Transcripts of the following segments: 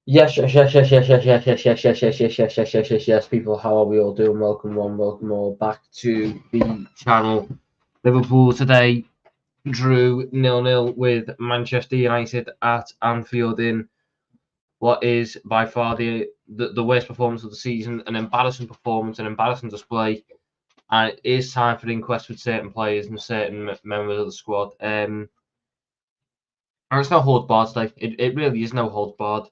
Yes, people, how are we all doing? Welcome all back to the channel. Liverpool today drew 0-0 with Manchester United at Anfield in what is by far the worst performance of the season, an embarrassing performance, an embarrassing display, and it is time for Inquest with certain players and certain members of the squad. And it's no holds barred today. It really is no holds barred.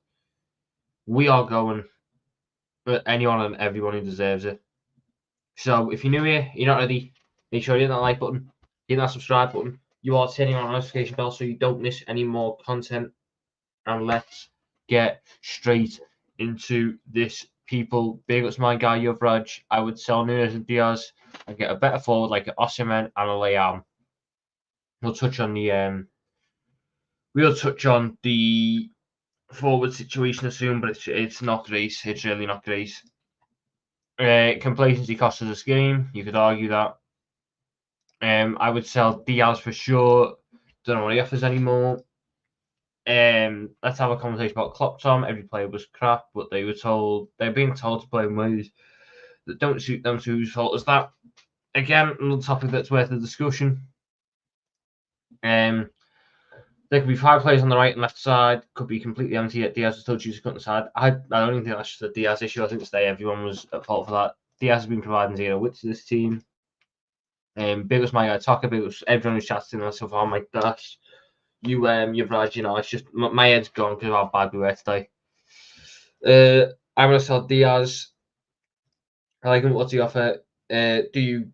We are going for anyone and everyone who deserves it. So if you're new here, you're not ready, make sure you hit that like button, hit that subscribe button. You are turning on the notification bell so you don't miss any more content. And let's get straight into this, people. Big ups my guy Yuvraj. I would sell Nunez and Diaz and get a better forward like an Osimhen and a Liam. We'll touch on the forward situation soon, but it's not great. It's really not great. Complacency cost us this game. You could argue that. I would sell Diaz for sure. Don't know what he offers anymore. Let's have a conversation about Klopp. Tom. Every player was crap, but they're being told to play in ways that don't suit them. So whose fault is that? Again, another topic that's worth a discussion. There could be 5 players on the right and left side. Could be completely empty. Yet Diaz was still choosing to cut the side. I don't even think that's just a Diaz issue. I think today everyone was at fault for that. Diaz has been providing zero width to this team. Big was my guy Tucker. Big was everyone who's chatting to so far. My gosh, you've right. You know, it's just my head's gone because of how bad we were today. I'm gonna sell Diaz. I like him. What's he offer? Do you?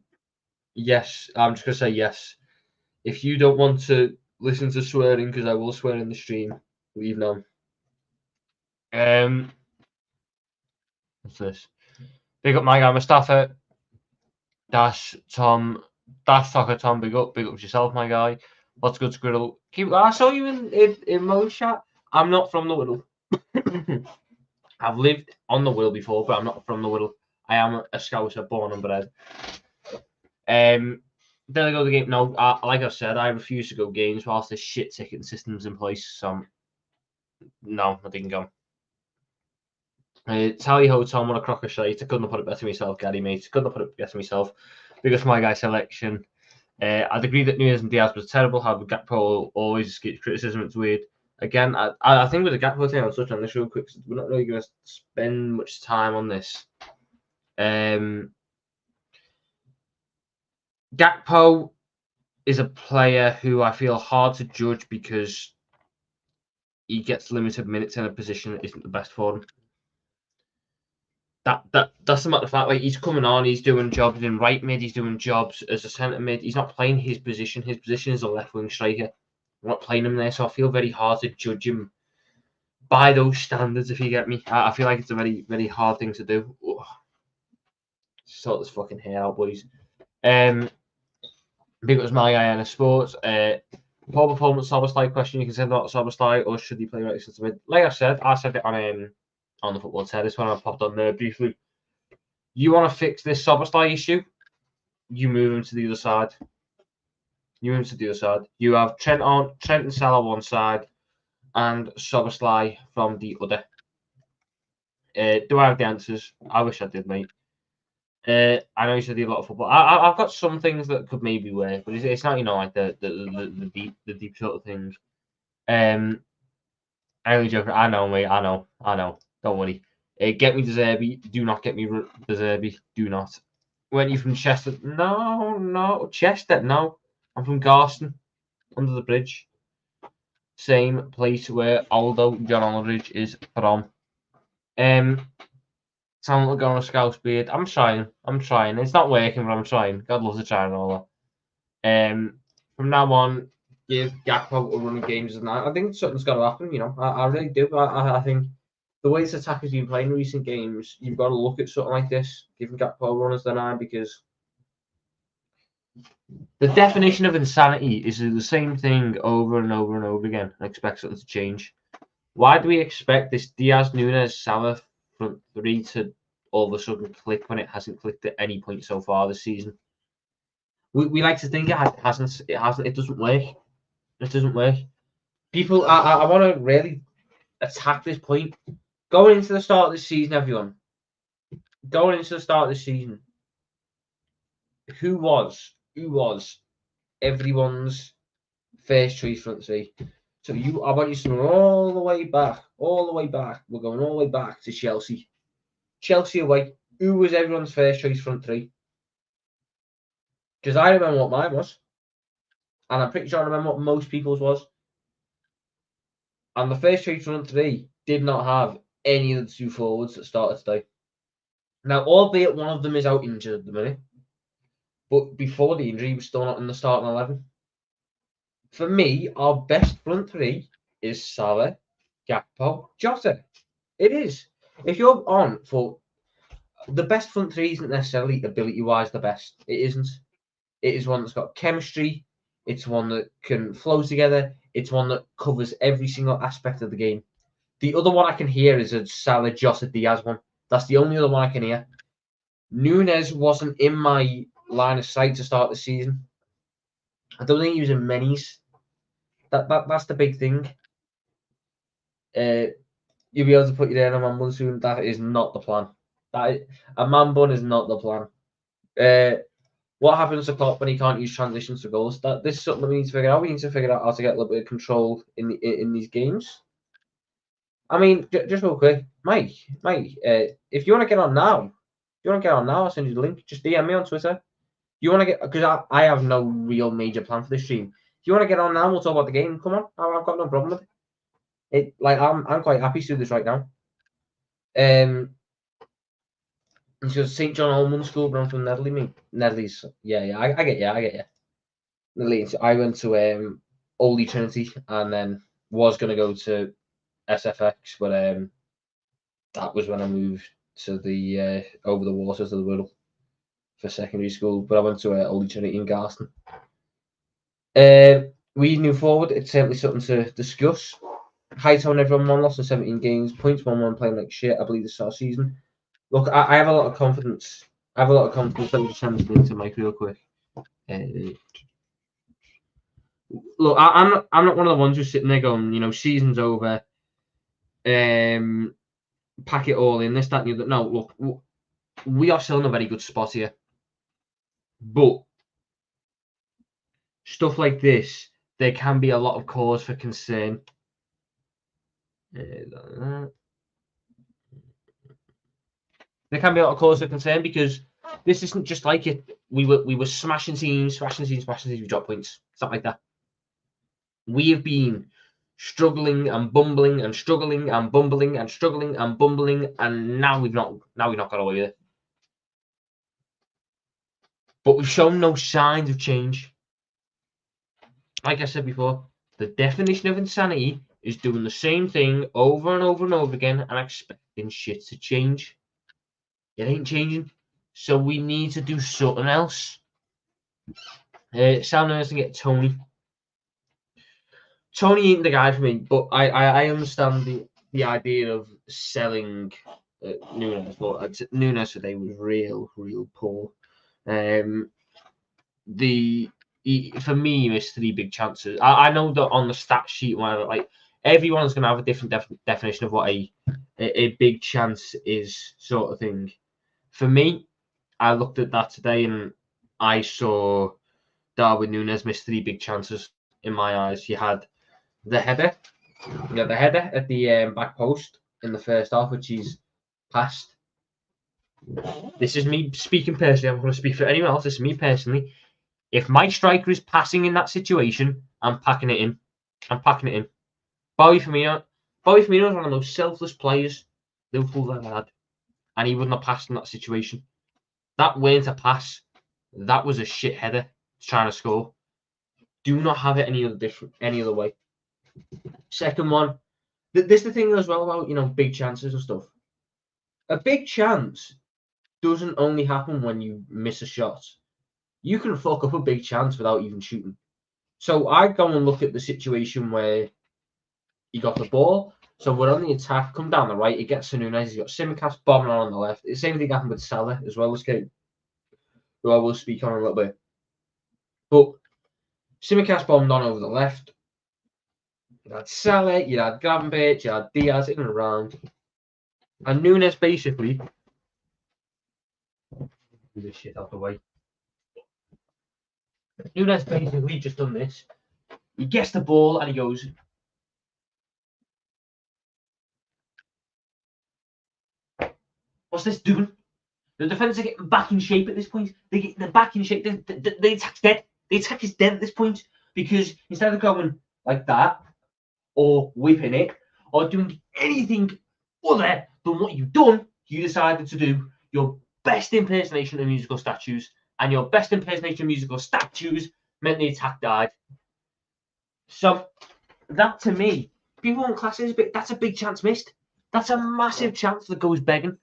Yes, I'm just gonna say yes. If you don't want to listen to swearing, because I will swear in the stream, leave now. What's this? Big up my guy Mustafa. Dash Tom. Dash Tucker Tom. Big up yourself, my guy. What's good, Squirrel? I saw you in Mo chat. I'm not from the Whittle. I've lived on the Whittle before, but I'm not from the Whittle. I am a Scouser, born and bred. Did I go to the game? No, like I said, I refuse to go games whilst this shit ticketing system's in place. So, no, I didn't go. Tally ho, Tom, what a crock of shite. I couldn't have put it better myself, Gary, mate. Couldn't have put it better myself. Because my guy selection. I'd agree that Nunez and Diaz was terrible. However, Gakpo always gets criticism. It's weird. Again, I think with the Gakpo thing, I'll touch on this real quick. We're not really going to spend much time on this. Gakpo is a player who I feel hard to judge because he gets limited minutes in a position that isn't the best for him. That's the matter of fact. Like, he's coming on, he's doing jobs in right mid, he's doing jobs as a centre mid. He's not playing his position. His position is a left wing striker. I'm not playing him there, so I feel very hard to judge him by those standards. If you get me, I feel like it's a very, very hard thing to do. Ugh. Sort this fucking hair out, boys. Big up was my guy in sports. Poor performance, Soberslide question. You can send out Soberslide, or should he play right since mid? Like I said it on the football tennis when I popped on there briefly. You want to fix this Soberslide issue? You move him to the other side. You have Trent and Salah one side, and Soberslide from the other. Do I have the answers? I wish I did, mate. I know you said you do a lot of football. I've got some things that could maybe work, but it's not, like the deep sort of things. I only joke. I know, mate. I know. Don't worry. Get me De Zerbi. Do not get me De Zerbi. Do not. Weren't you from Chester? No. Chester? No. I'm from Garston, under the bridge. Same place where Aldo John Aldridge is from. Sound like going on a Scouse beard. I'm trying. It's not working, but I'm trying. God loves a try and all that. From now on, give Gakpo a run of games and that. I think something's got to happen. I really do. I think the way this attack has been playing in recent games, you've got to look at something like this, giving Gakpo a run as the 9, because the definition of insanity is the same thing over and over and over again and expect something to change. Why do we expect this Diaz, Nunez, Salah front 3 to all of a sudden click when it hasn't clicked at any point so far this season? We like to think it hasn't. It doesn't work. People, I want to really attack this point. Going into the start of the season, everyone. Going into the start of the season, who was everyone's first choice front three? So I want you to go all the way back. We're going all the way back to Chelsea. Chelsea away. Who was everyone's first choice front three? Because I remember what mine was. And I'm pretty sure I remember what most people's was. And the first choice front three did not have any of the two forwards that started today. Now, albeit one of them is out injured at the minute, but before the injury, he was still not in the starting 11. For me, our best front three is Salah, Gakpo, Jota. It is. If you're on for the best front three, isn't necessarily ability-wise the best. It isn't. It is one that's got chemistry. It's one that can flow together. It's one that covers every single aspect of the game. The other one I can hear is a Salah, Jota, Diaz one. That's the only other one I can hear. Nunez wasn't in my line of sight to start the season. I don't think he was in many's. That's the big thing. You'll be able to put you there in a man bun soon. That is not the plan. A man bun is not the plan. What happens to Klopp when he can't use transitions for goals? This is something we need to figure out. We need to figure out how to get a little bit of control in these games. I mean, just real quick, Mike, if you want to get on now, I'll send you the link. Just DM me on Twitter. You want to get, because I have no real major plan for this stream. If you want to get on now, we'll talk about the game. Come on, I've got no problem with it. I'm quite happy to do this right now. It's just St. John Allman School, but I'm from Nedley's. Yeah, I get you. Nedley. I went to Holy Trinity and then was going to go to SFX, but that was when I moved to the over the water to the Wirral for secondary school. But I went to Holy Trinity in Garston. We knew forward. It's certainly something to discuss. Hightown, everyone won, lost in 17 games. Points 1-1 playing like shit. I believe this our season. Look, I have a lot of confidence. Let me just send this link to Mike real quick. Look, I'm not one of the ones who's sitting there going, season's over. Pack it all in, this, that, and the other. No, look, we are still in a very good spot here. But stuff like this, there can be a lot of cause for concern. There can be a lot of cause for concern because this isn't just like it. We were smashing teams, we drop points. Stuff like that. We have been struggling and bumbling and struggling and bumbling and struggling and bumbling, and now we've not got away with it. But we've shown no signs of change. Like I said before, the definition of insanity is doing the same thing over and over and over again and expecting shit to change. It ain't changing. So we need to do something else. Sam knows to get Tony. Tony ain't the guy for me, but I understand the idea of selling Nunez. But Nunez today was real poor. For me, he missed 3 big chances. I know that on the stat sheet, whatever, like everyone's gonna have a different definition of what a big chance is, sort of thing. For me, I looked at that today and I saw Darwin Nunez miss 3 big chances in my eyes. You had the header at the back post in the first half, which he's passed. This is me speaking personally. I'm going to speak for anyone else. This is me personally. If my striker is passing in that situation, I'm packing it in. Bobby Firmino is one of the most selfless players Liverpool ever had, and he wouldn't have passed in that situation. That weren't a pass. That was a shit header trying to score. Do not have it any other way. Second one, this is the thing as well about big chances and stuff. A big chance doesn't only happen when you miss a shot. You can fuck up a big chance without even shooting. So I go and look at the situation where he got the ball. So we're on the attack, come down the right, he gets to Nunez, he's got Simicast bombing on the left. The same thing happened with Salah as well this game, who I will speak on a little bit. But Simicast bombed on over the left. You had Salah, you had Gambit, you had Diaz in and around. And Nunez basically. Do this shit out the way. Nunez basically just done this. He gets the ball and he goes. What's this doing? The defenders are getting back in shape at this point. They're back in shape. The attack's dead. The attack is dead at this point because instead of going like that or whipping it or doing anything other than what you've done, you decided to do your best impersonation of musical statues, and your best impersonation of musical statues meant the attack died. So that to me, people in classes, that's a big chance missed. That's a massive chance that goes begging.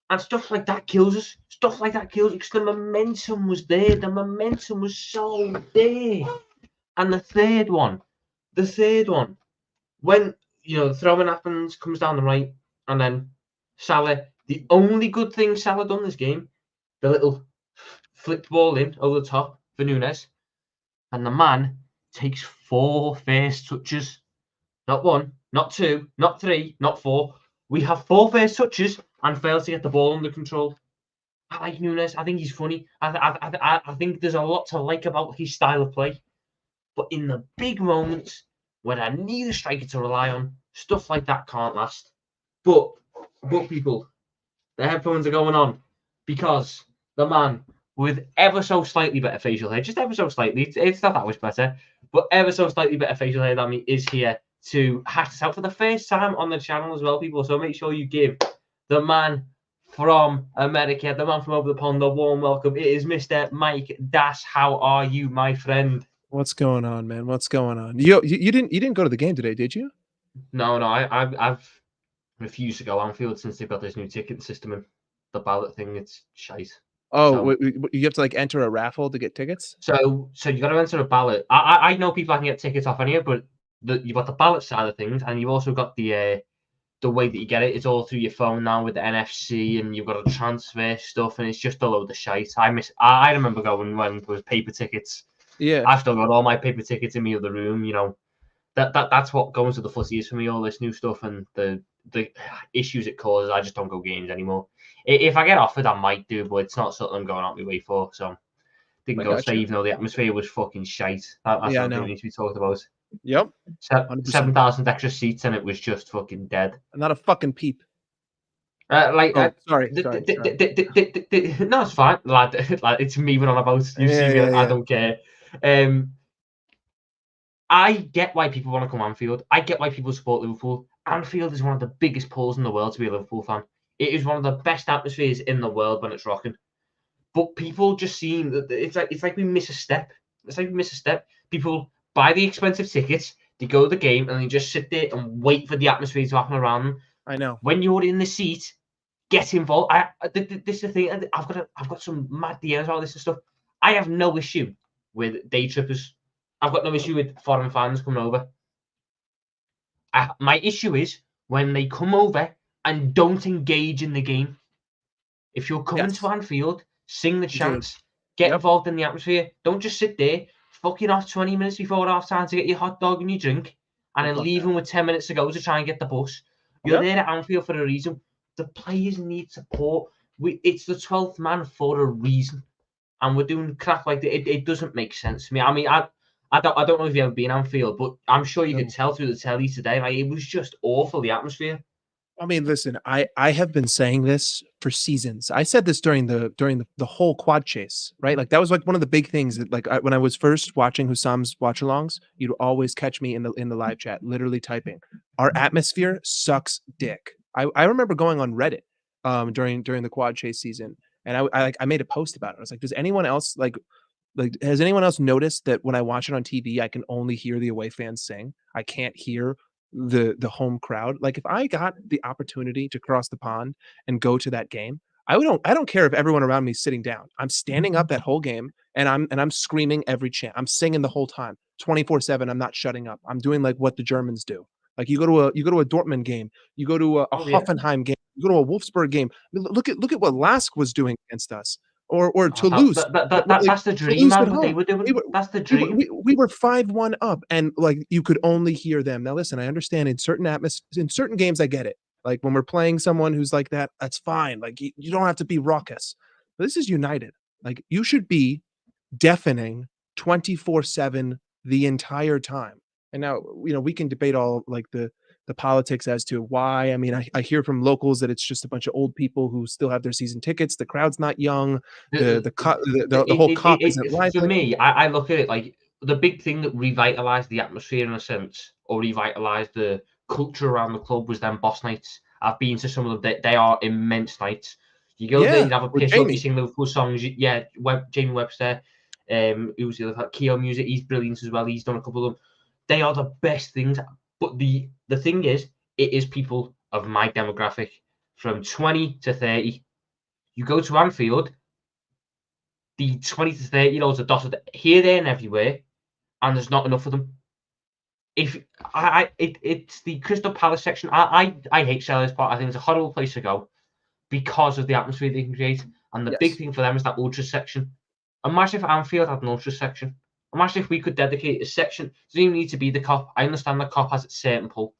And stuff like that kills us. Stuff like that kills us because the momentum was there. The momentum was so there. And the third one, when the throwing happens, comes down the right, and then Salah, the only good thing Salah done this game, the little flipped ball in over the top for Nunez, and the man takes 4 first touches. Not 1, not 2, not 3, not 4. We have 4 first touches and fail to get the ball under control. I like Nunez. I think he's funny. I think there's a lot to like about his style of play. But in the big moments when I need a striker to rely on, stuff like that can't last. But people, the headphones are going on because the man with ever so slightly better facial hair, just ever so slightly, it's not that much better, but ever so slightly better facial hair than me is here to hash us out for the first time on the channel as well, people. So make sure you give the man from America, the man from over the pond, a warm welcome. It is Mr. Mike Dash. How are you, my friend? What's going on, man? What's going on? You didn't go to the game today, did you? No, I've refused to go Anfield since they've got this new ticket system and the ballot thing. It's shite. Oh, so, you have to like enter a raffle to get tickets. So you got to enter a ballot. I know people can get tickets off anywhere, but you've got the ballot side of things, and you've also got the way that you get it. It's all through your phone now with the NFC, and you've got to transfer stuff, and it's just a load of shite. I remember going when there was paper tickets. Yeah, I've still got all my paper tickets in the other room. That's what going to the footy is for me. All this new stuff and the issues it causes. I just don't go games anymore. If I get offered, I might do, but it's not something I'm going out my way for. So didn't go today, even though the atmosphere was fucking shite. That's something needs to be talked about. Yep. 7,000 extra seats, and it was just fucking dead. Not a fucking peep. Sorry. No, it's fine, lad. It's me we're on about. You see me. I don't care. I get why people want to come Anfield. I get why people support Liverpool. Anfield is one of the biggest pulls in the world to be a Liverpool fan. It is one of the best atmospheres in the world when it's rocking. But people just seem that it's like we miss a step. It's like we miss a step. People buy the expensive tickets, they go to the game, and they just sit there and wait for the atmosphere to happen around them. I know. When you're in the seat, get involved. This is the thing. I've got some mad DMs about this and stuff. I have no issue with day trippers. I've got no issue with foreign fans coming over. My issue is when they come over and don't engage in the game. If you're coming to Anfield, sing the chants, get involved in the atmosphere. Don't just sit there, fucking off 20 minutes before half time to get your hot dog and your drink, and then leaving with 10 minutes to go to try and get the bus. You're there at Anfield for a reason. The players need support. It's the 12th man for a reason, and we're doing crap like that. It doesn't make sense to me. I mean, I don't know if you've ever been Anfield, but I'm sure you could tell through the telly today. Like, it was just awful, the atmosphere. I mean, listen, I have been saying this for seasons. I said this during the whole quad chase, right? Like that was like one of the big things that when I was first watching Husam's watch-alongs, you'd always catch me in the live chat, literally typing, "Our atmosphere sucks dick." I remember going on Reddit during the quad chase season, and I made a post about it. I was like, does anyone else has anyone else noticed that when I watch it on TV, I can only hear the away fans sing? I can't hear the home crowd. Like if I got the opportunity to cross the pond and go to that game, I don't care if everyone around me is sitting down. I'm standing up that whole game and I'm screaming every chant. I'm singing the whole time, 24/7. I'm not shutting up. I'm doing like what the Germans do. Like you go to a Dortmund game, you go to a Hoffenheim game, you go to a Wolfsburg game. Look at what Lask was doing against us. or Oh, Toulouse. that's the dream, Toulouse at man. What they home. were doing. We were That's the dream. we were 5-1 up, and like you could only hear them. Now listen, I understand in certain games, I get it. Like when we're playing someone who's like that, that's fine. Like you don't have to be raucous. But this is United. Like you should be deafening 24/7 the entire time. And now, we can debate all like the politics as to why. I mean, I hear from locals that it's just a bunch of old people who still have their season tickets. The crowd's not young. The whole cop isn't For lively. me, I look at it like the big thing that revitalized the atmosphere in a sense, or revitalized the culture around the club was them boss nights. I've been to some of them. They are immense nights. You go there, Yeah, you have a with piss up, you Jamie. sing Liverpool songs. Yeah, Jamie Webster, who's the other Keo Music. He's brilliant as well. He's done a couple of them. They are the best things. But the thing is, it is people of my demographic from 20 to 30. You go to Anfield, the 20 to 30-year-olds are dotted here, there, and everywhere, and there's not enough of them. It's the Crystal Palace section. I hate Sellers Park. I think it's a horrible place to go because of the atmosphere they can create. And the big Yes. thing for them is that ultra section. Imagine if Anfield had an ultra section. Imagine if we could dedicate a section. It doesn't even need to be the Cop. I understand the Cop has its certain pull.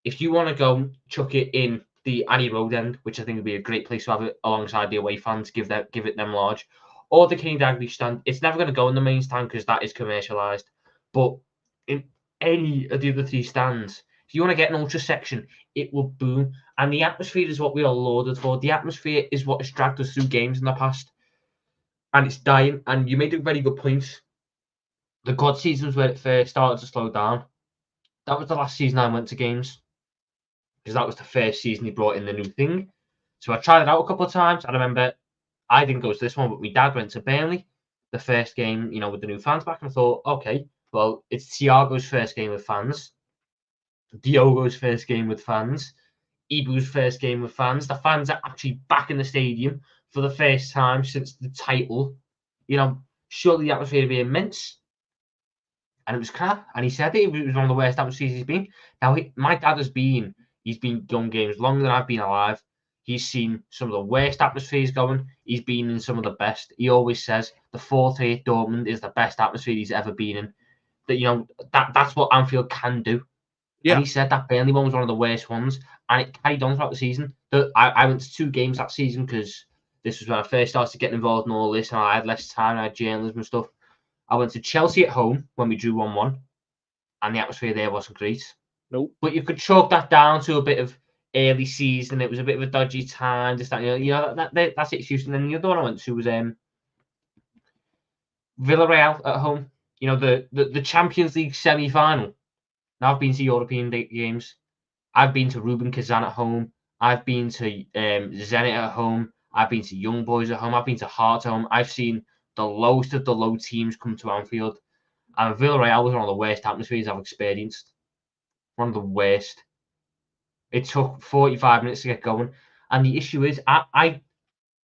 If you want to go chuck it in the Annie Road end, which I think would be a great place to have it alongside the away fans, give it them large, or the King Dalglish stand. It's never going to go in the main stand because that is commercialised. But in any of the other three stands, if you want to get an ultra section, it will boom. And the atmosphere is what we are lauded for. The atmosphere is what has dragged us through games in the past. And it's dying. And you made a very good point. The God seasons where it first started to slow down. That was the last season I went to games, because that was the first season he brought in the new thing. So I tried it out a couple of times. I remember I didn't go to this one, but my dad went to Burnley, the first game, with the new fans back, and I thought, okay, well, it's Thiago's first game with fans, Diogo's first game with fans, Ibu's first game with fans. The fans are actually back in the stadium for the first time since the title. Surely the atmosphere would be immense. And it was crap. And he said it was one of the worst atmospheres he's been. Now, my dad he's been going games longer than I've been alive. He's seen some of the worst atmospheres going. He's been in some of the best. He always says the 4-3 at Dortmund is the best atmosphere he's ever been in. That's what Anfield can do. Yeah. And he said that Burnley one was one of the worst ones. And it carried on throughout the season. I went to 2 games that season because this was when I first started getting involved in all this, and I had less time, I had journalism and stuff. I went to Chelsea at home when we drew 1-1, and the atmosphere there wasn't great. Nope. But you could chalk that down to a bit of early season. It was a bit of a dodgy time. Just that, that's excuse. And then the other one I went to was Villarreal at home. The Champions League semi-final. Now I've been to European games. I've been to Rubin Kazan at home. I've been to Zenit at home. I've been to Young Boys at home. I've been to Hearts at home. I've seen the lowest of the low teams come to Anfield. And Villarreal was one of the worst atmospheres I've experienced. One of the worst. It took 45 minutes to get going. And the issue is, I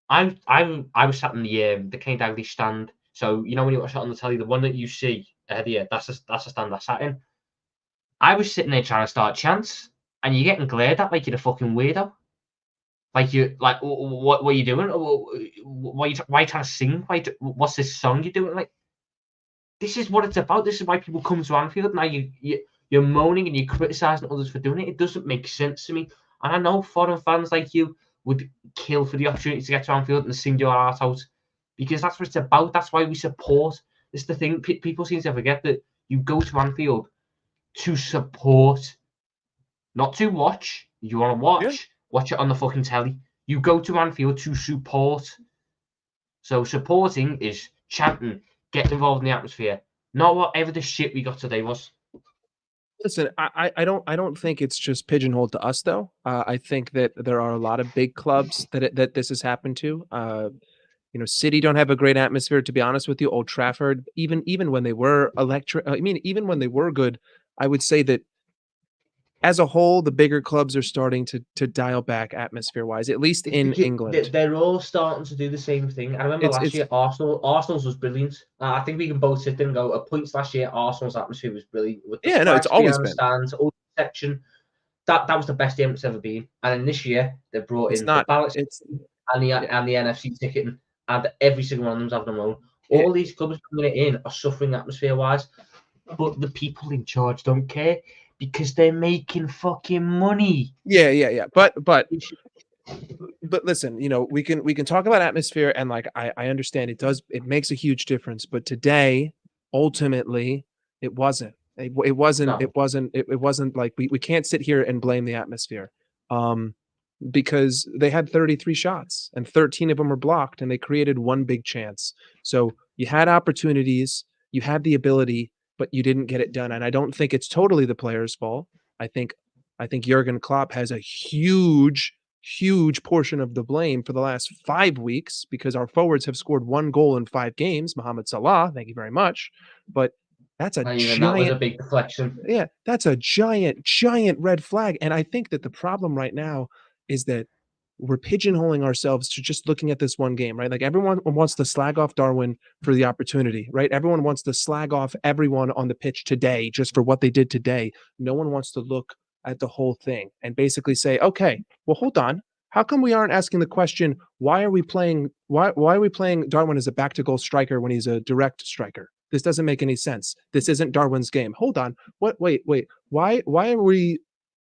was sat in the King Dalglish stand. So, when you watch it on the telly, the one that you see ahead of you, that's the stand I sat in. I was sitting there trying to start chants, and you're getting glared at like you're a fucking weirdo. What are you doing? Why are you trying to sing? What's this song you're doing? Like, this is what it's about. This is why people come to Anfield. Now you're moaning and you're criticising others for doing it. It doesn't make sense to me. And I know foreign fans like you would kill for the opportunity to get to Anfield and sing your heart out, because that's what it's about. That's why we support. It's the thing. People seem to forget that you go to Anfield to support, not to watch. You want to watch, watch it on the fucking telly. You go to Anfield to support. So supporting is chanting, getting involved in the atmosphere, not whatever the shit we got today was. Listen, I don't think it's just pigeonholed to us though. I think that there are a lot of big clubs that this has happened to. City don't have a great atmosphere, to be honest with you. Old Trafford, even when they were electric, even when they were good, I would say that as a whole, the bigger clubs are starting to dial back atmosphere-wise, at least in England. They're all starting to do the same thing. I remember last year, Arsenal's was brilliant. I think we can both sit there and go, at points last year, Arsenal's atmosphere was brilliant. With the it's always been. Stands, all the section. That was the best game it's ever been. And then this year, they brought in the ballots and the NFC ticketing. and every single one of them's having a moan. All these clubs coming in are suffering atmosphere-wise, but the people in charge don't care because they're making fucking money. Yeah. But listen, you know, we can talk about atmosphere, and like I understand it makes a huge difference, but today ultimately it wasn't. It wasn't like we can't sit here and blame the atmosphere. Because they had 33 shots and 13 of them were blocked and they created one big chance. So you had opportunities, you had the ability, but you didn't get it done. And I don't think it's totally the players' fault. I think Jurgen Klopp has a huge portion of the blame for the last 5 weeks because our forwards have scored 1 goal in 5 games. Mohamed Salah, thank you very much. But that's a Even that was a giant big deflection. yeah, that's a giant red flag. And I think that the problem right now is that we're pigeonholing ourselves to just looking at this one game, right? Like everyone wants to slag off Darwin for the opportunity, right? Everyone wants to slag off everyone on the pitch today just for what they did today. No one wants to look at the whole thing and basically say, okay, well, hold on. How come we aren't asking the question, why are we playing Darwin as a back to goal striker when he's a direct striker? This doesn't make any sense. This isn't Darwin's game. Hold on. What wait.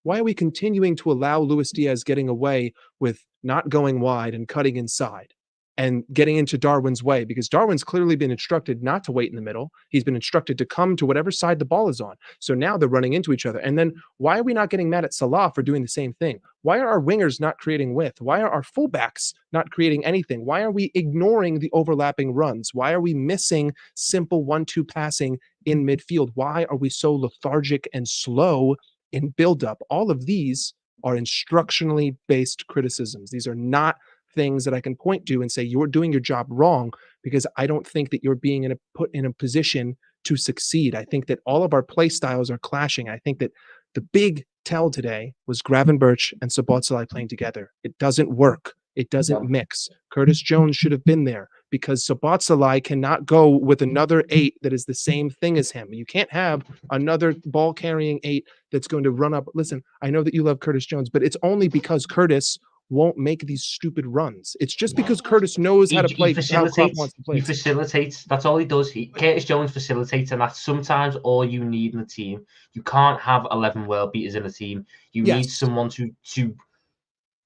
Why are we continuing to allow Luis Diaz getting away with not going wide and cutting inside and getting into Darwin's way? Because Darwin's clearly been instructed not to wait in the middle. He's been instructed to come to whatever side the ball is on. So now they're running into each other. And then why are we not getting mad at Salah for doing the same thing? Why are our wingers not creating width? Why are our fullbacks not creating anything? Why are we ignoring the overlapping runs? Why are we missing simple 1-2 passing in midfield? Why are we so lethargic and slow in buildup? All of these are instructionally based criticisms. These are not things that I can point to and say you're doing your job wrong, because I don't think that you're being put in a position to succeed. I think that all of our play styles are clashing. I think that the big tell today was Gravenberch and Szoboszlai playing together. It doesn't work. It doesn't mix. Curtis Jones should have been there because Szoboszlai cannot go with another 8 that is the same thing as him. You can't have another ball carrying 8 that's going to run up. Listen, I know that you love Curtis Jones, but it's only because Curtis won't make these stupid runs. It's just because Curtis knows how to play. How Klopp wants to play. He facilitates. That's all he does. Curtis Jones facilitates, and that's sometimes all you need in a team. You can't have 11 world beaters in a team. You need someone to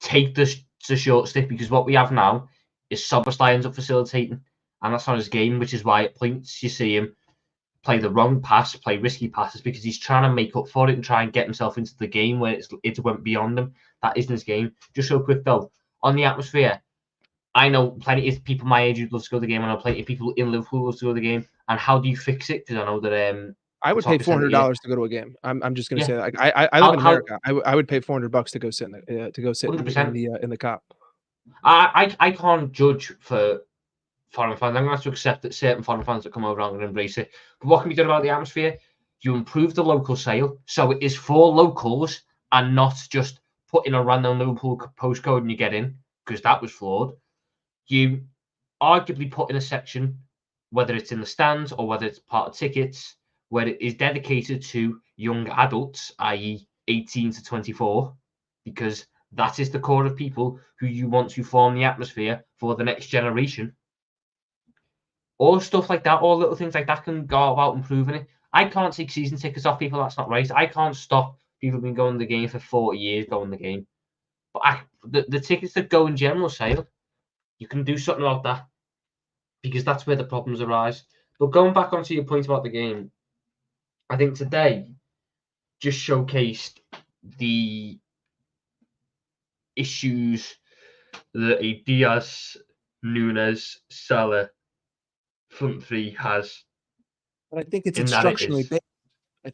take the short stick, because what we have now is Szoboszlai ends up facilitating, and that's not his game, which is why at points you see him play the wrong pass, play risky passes, because he's trying to make up for it and try and get himself into the game where it went beyond him. That isn't his game. Just so quick though, on the atmosphere, I know plenty of people my age who love to go to the game, and I know plenty of people in Liverpool who love to go to the game. And how do you fix it? Because I know that I would pay $400 to go to a game. I'm just going to say that. I live in America. I would pay $400 to go sit in the cop. I can't judge for foreign fans. I'm going to have to accept that certain foreign fans that come over aren't going to embrace it. But what can be done about the atmosphere? You improve the local sale, so it is for locals and not just put in a random Liverpool postcode and you get in, because that was flawed. You arguably put in a section, whether it's in the stands or whether it's part of tickets, where it is dedicated to young adults, i.e. 18 to 24, because that is the core of people who you want to form the atmosphere for the next generation. All stuff like that, all little things like that can go about improving it. I can't take season tickets off people. That's not right. I can't stop people been going to the game for 40 years going to the game. But the tickets that go in general sale, you can do something about that, because that's where the problems arise. But going back onto your point about the game, I think today just showcased the issues that a Diaz, Nunez, Salah front three has. But I think it's instructionally based.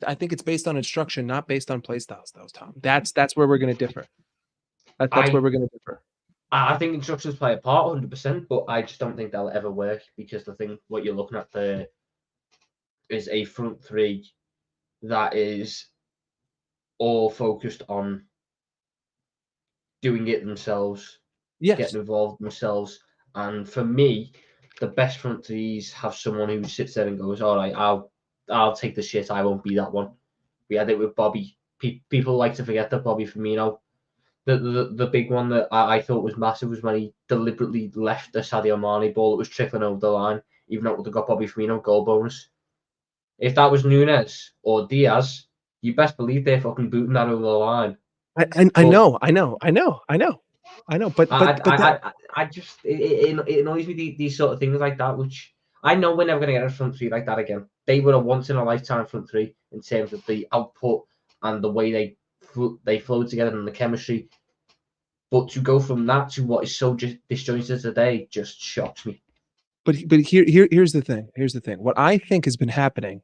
I think it's based on instruction, not based on play styles, though, Tom. That's where we're going to differ. That's where we're going to differ. I think instructions play a part 100%, but I just don't think they'll ever work, because the thing, what you're looking at there is a front three that is all focused on doing it themselves, getting involved themselves. And for me, the best front threes have someone who sits there and goes, all right, I'll take the shit. I won't be that one. We had it with Bobby. People like to forget that Bobby Firmino The big one that I thought was massive was when he deliberately left the Sadio Mane ball that was trickling over the line, even though it would have got Bobby Firmino goal bonus. If that was Nunez or Diaz, you best believe they're fucking booting that over the line. I know, but I just it annoys me these sort of things like that, which I know we're never going to get a front three like that again. They were a once in a lifetime front three in terms of the output and the way they flowed together and the chemistry. But to go from that to what is so just disjointed today just shocks me. But here's the thing. Here's the thing. What I think has been happening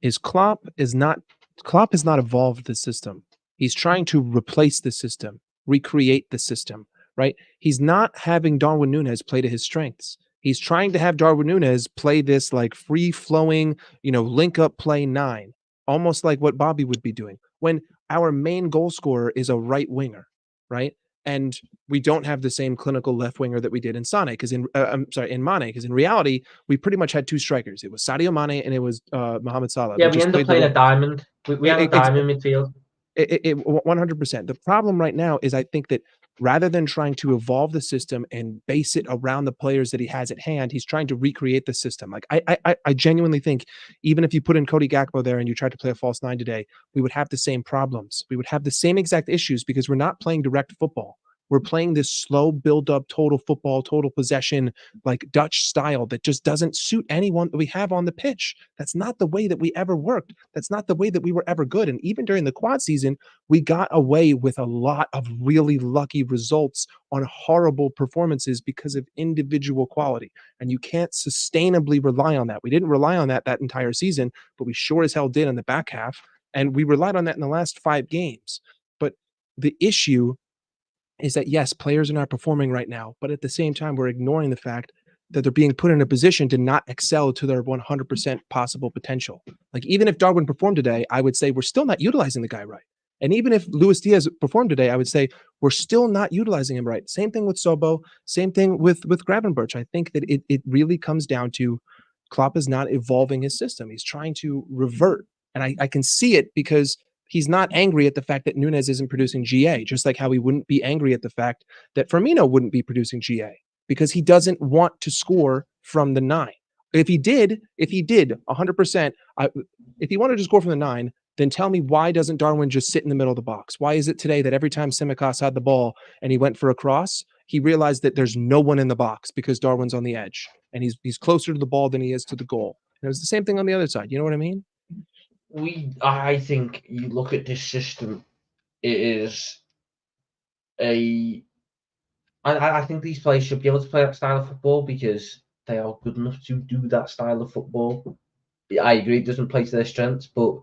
is Klopp has not evolved the system. He's trying to replace the system, recreate the system, right? He's not having Darwin Nunez play to his strengths. He's trying to have Darwin Nunez play this like free flowing, link up play 9, almost like what Bobby would be doing when our main goal scorer is a right winger, right? And we don't have the same clinical left winger that we did in Sane, because in Mane, because in reality, we pretty much had two strikers. It was Sadio Mane and it was Mohamed Salah. Yeah, we ended up playing a diamond. We had a diamond midfield. 100%. The problem right now is I think that rather than trying to evolve the system and base it around the players that he has at hand, he's trying to recreate the system. Like I genuinely think even if you put in Cody Gakpo there and you tried to play a false 9 today, we would have the same problems. We would have the same exact issues because we're not playing direct football. We're playing this slow build-up, total football, total possession, like Dutch style that just doesn't suit anyone that we have on the pitch. That's not the way that we ever worked. That's not the way that we were ever good. And even during the quad season, we got away with a lot of really lucky results on horrible performances because of individual quality. And you can't sustainably rely on that. We didn't rely on that entire season, but we sure as hell did in the back half. And we relied on that in the last 5 games. But the issue is that, yes, players are not performing right now, but at the same time, we're ignoring the fact that they're being put in a position to not excel to their 100% possible potential. Like, even if Darwin performed today, I would say we're still not utilizing the guy right. And even if Luis Diaz performed today, I would say we're still not utilizing him right. Same thing with Sobo, same thing with Gravenberch. I think that it really comes down to Klopp is not evolving his system. He's trying to revert. And I can see it because he's not angry at the fact that Nunez isn't producing GA, just like how he wouldn't be angry at the fact that Firmino wouldn't be producing GA, because he doesn't want to score from the 9. If he did 100%, if he wanted to score from the 9, then tell me, why doesn't Darwin just sit in the middle of the box? Why is it today that every time Tsimikas had the ball and he went for a cross, he realized that there's no one in the box because Darwin's on the edge and he's closer to the ball than he is to the goal? And it was the same thing on the other side. You know what I mean? I think you look at this system, it is I think these players should be able to play that style of football because they are good enough to do that style of football. I agree it doesn't play to their strengths, but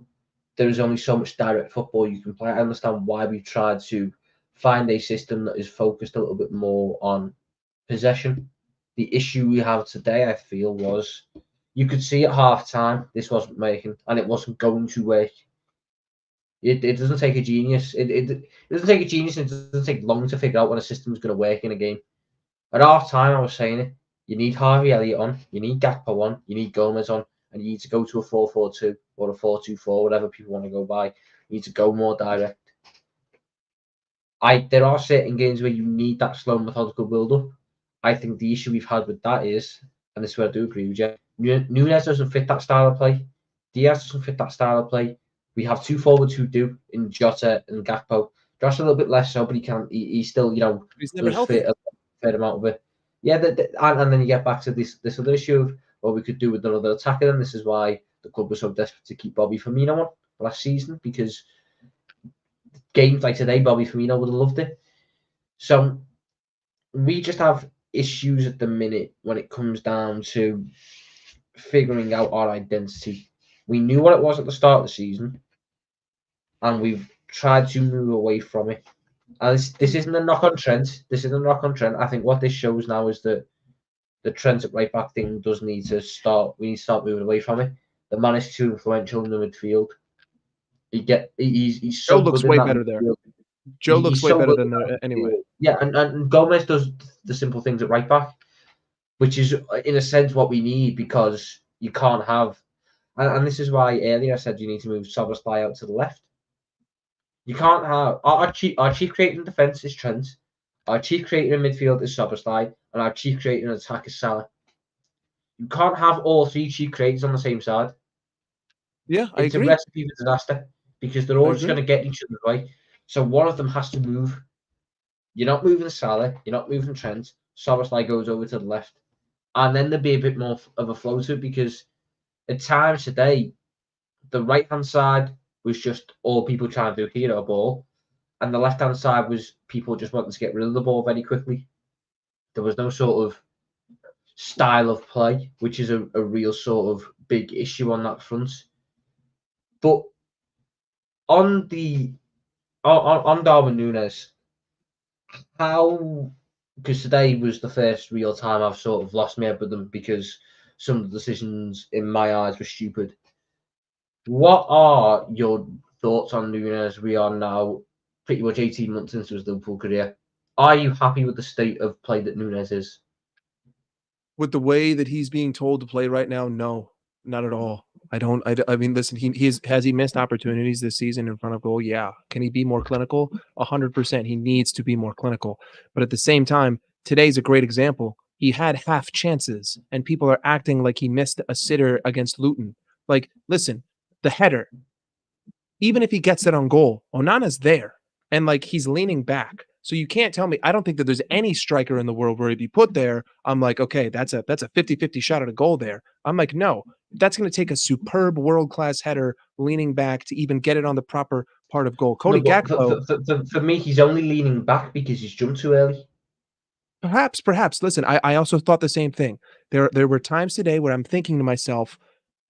there is only so much direct football you can play. I understand why we've tried to find a system that is focused a little bit more on possession. The issue we have today, I feel, was you could see at half time this wasn't making, and it wasn't going to work. It doesn't take a genius. It doesn't take a genius, and it doesn't take long to figure out when a system is going to work in a game. At half time, I was saying it. You need Harvey Elliott on, you need Gakpo on, you need Gomez on, and you need to go to a 4-4-2 or a 4-2-4, whatever people want to go by. You need to go more direct. There are certain games where you need that slow, methodical build-up. I think the issue we've had with that is, and this is where I do agree with you, Nunez doesn't fit that style of play. Diaz doesn't fit that style of play. We have 2 forwards who do in Jota and Gakpo. Josh a little bit less so, but he still, he's never healthy. Fit a fair amount of it. Yeah, and then you get back to this other issue of what we could do with another attacker. And this is why the club was so desperate to keep Bobby Firmino on last season, because games like today, Bobby Firmino would have loved it. So we just have issues at the minute when it comes down to figuring out our identity. We knew what it was at the start of the season, and we've tried to move away from it. And this isn't a knock on Trent. This isn't a knock on Trent. I think what this shows now is that the Trent at right back thing does need to start. We need to start moving away from it. The man is too influential in the midfield. He's so Joe looks good way in that better midfield. there. Joe looks way so better than there anyway. Yeah, and Gomez does the simple things at right back, which is in a sense what we need, because you can't have. And this is why earlier I said you need to move Soboslai out to the left. You can't have our chief creator in defence is Trent, our chief creator in midfield is Szoboszlai, and our chief creator in attack is Salah. You can't have all three chief creators on the same side. Yeah, I It's a agree. recipe for disaster because they're I all just agree. going to get each other right. So one of them has to move. You're not moving Salah. You're not moving Trent. Szoboszlai goes over to the left, and then there'd be a bit more of a flow to it because at times today, the right hand side was just all people trying to do hero ball, and the left hand side was people just wanting to get rid of the ball very quickly. There was no sort of style of play, which is a real sort of big issue on that front. But on the on Darwin Nunez, how, because today was the first real time I've sort of lost my head with them because some of the decisions in my eyes were stupid. What are your thoughts on Nunez? We are now pretty much 18 months into his Liverpool career. Are you happy with the state of play that Nunez is? With the way that he's being told to play right now, no, not at all. I don't. I mean, listen. Has he missed opportunities this season in front of goal? Yeah. Can he be more clinical? 100%. He needs to be more clinical. But at the same time, today's a great example. He had half chances, and people are acting like he missed a sitter against Luton. Like, listen, the header, even if he gets it on goal, Onana's there and like he's leaning back. So you can't tell me, I don't think that there's any striker in the world where if you put there, I'm like, okay, that's a 50-50 shot at a goal there. I'm like, no, that's going to take a superb world-class header leaning back to even get it on the proper part of goal. No, Cody but Gakpo, for me, he's only leaning back because he's jumped too early. perhaps. Listen, I also thought the same thing. There were times today where I'm thinking to myself,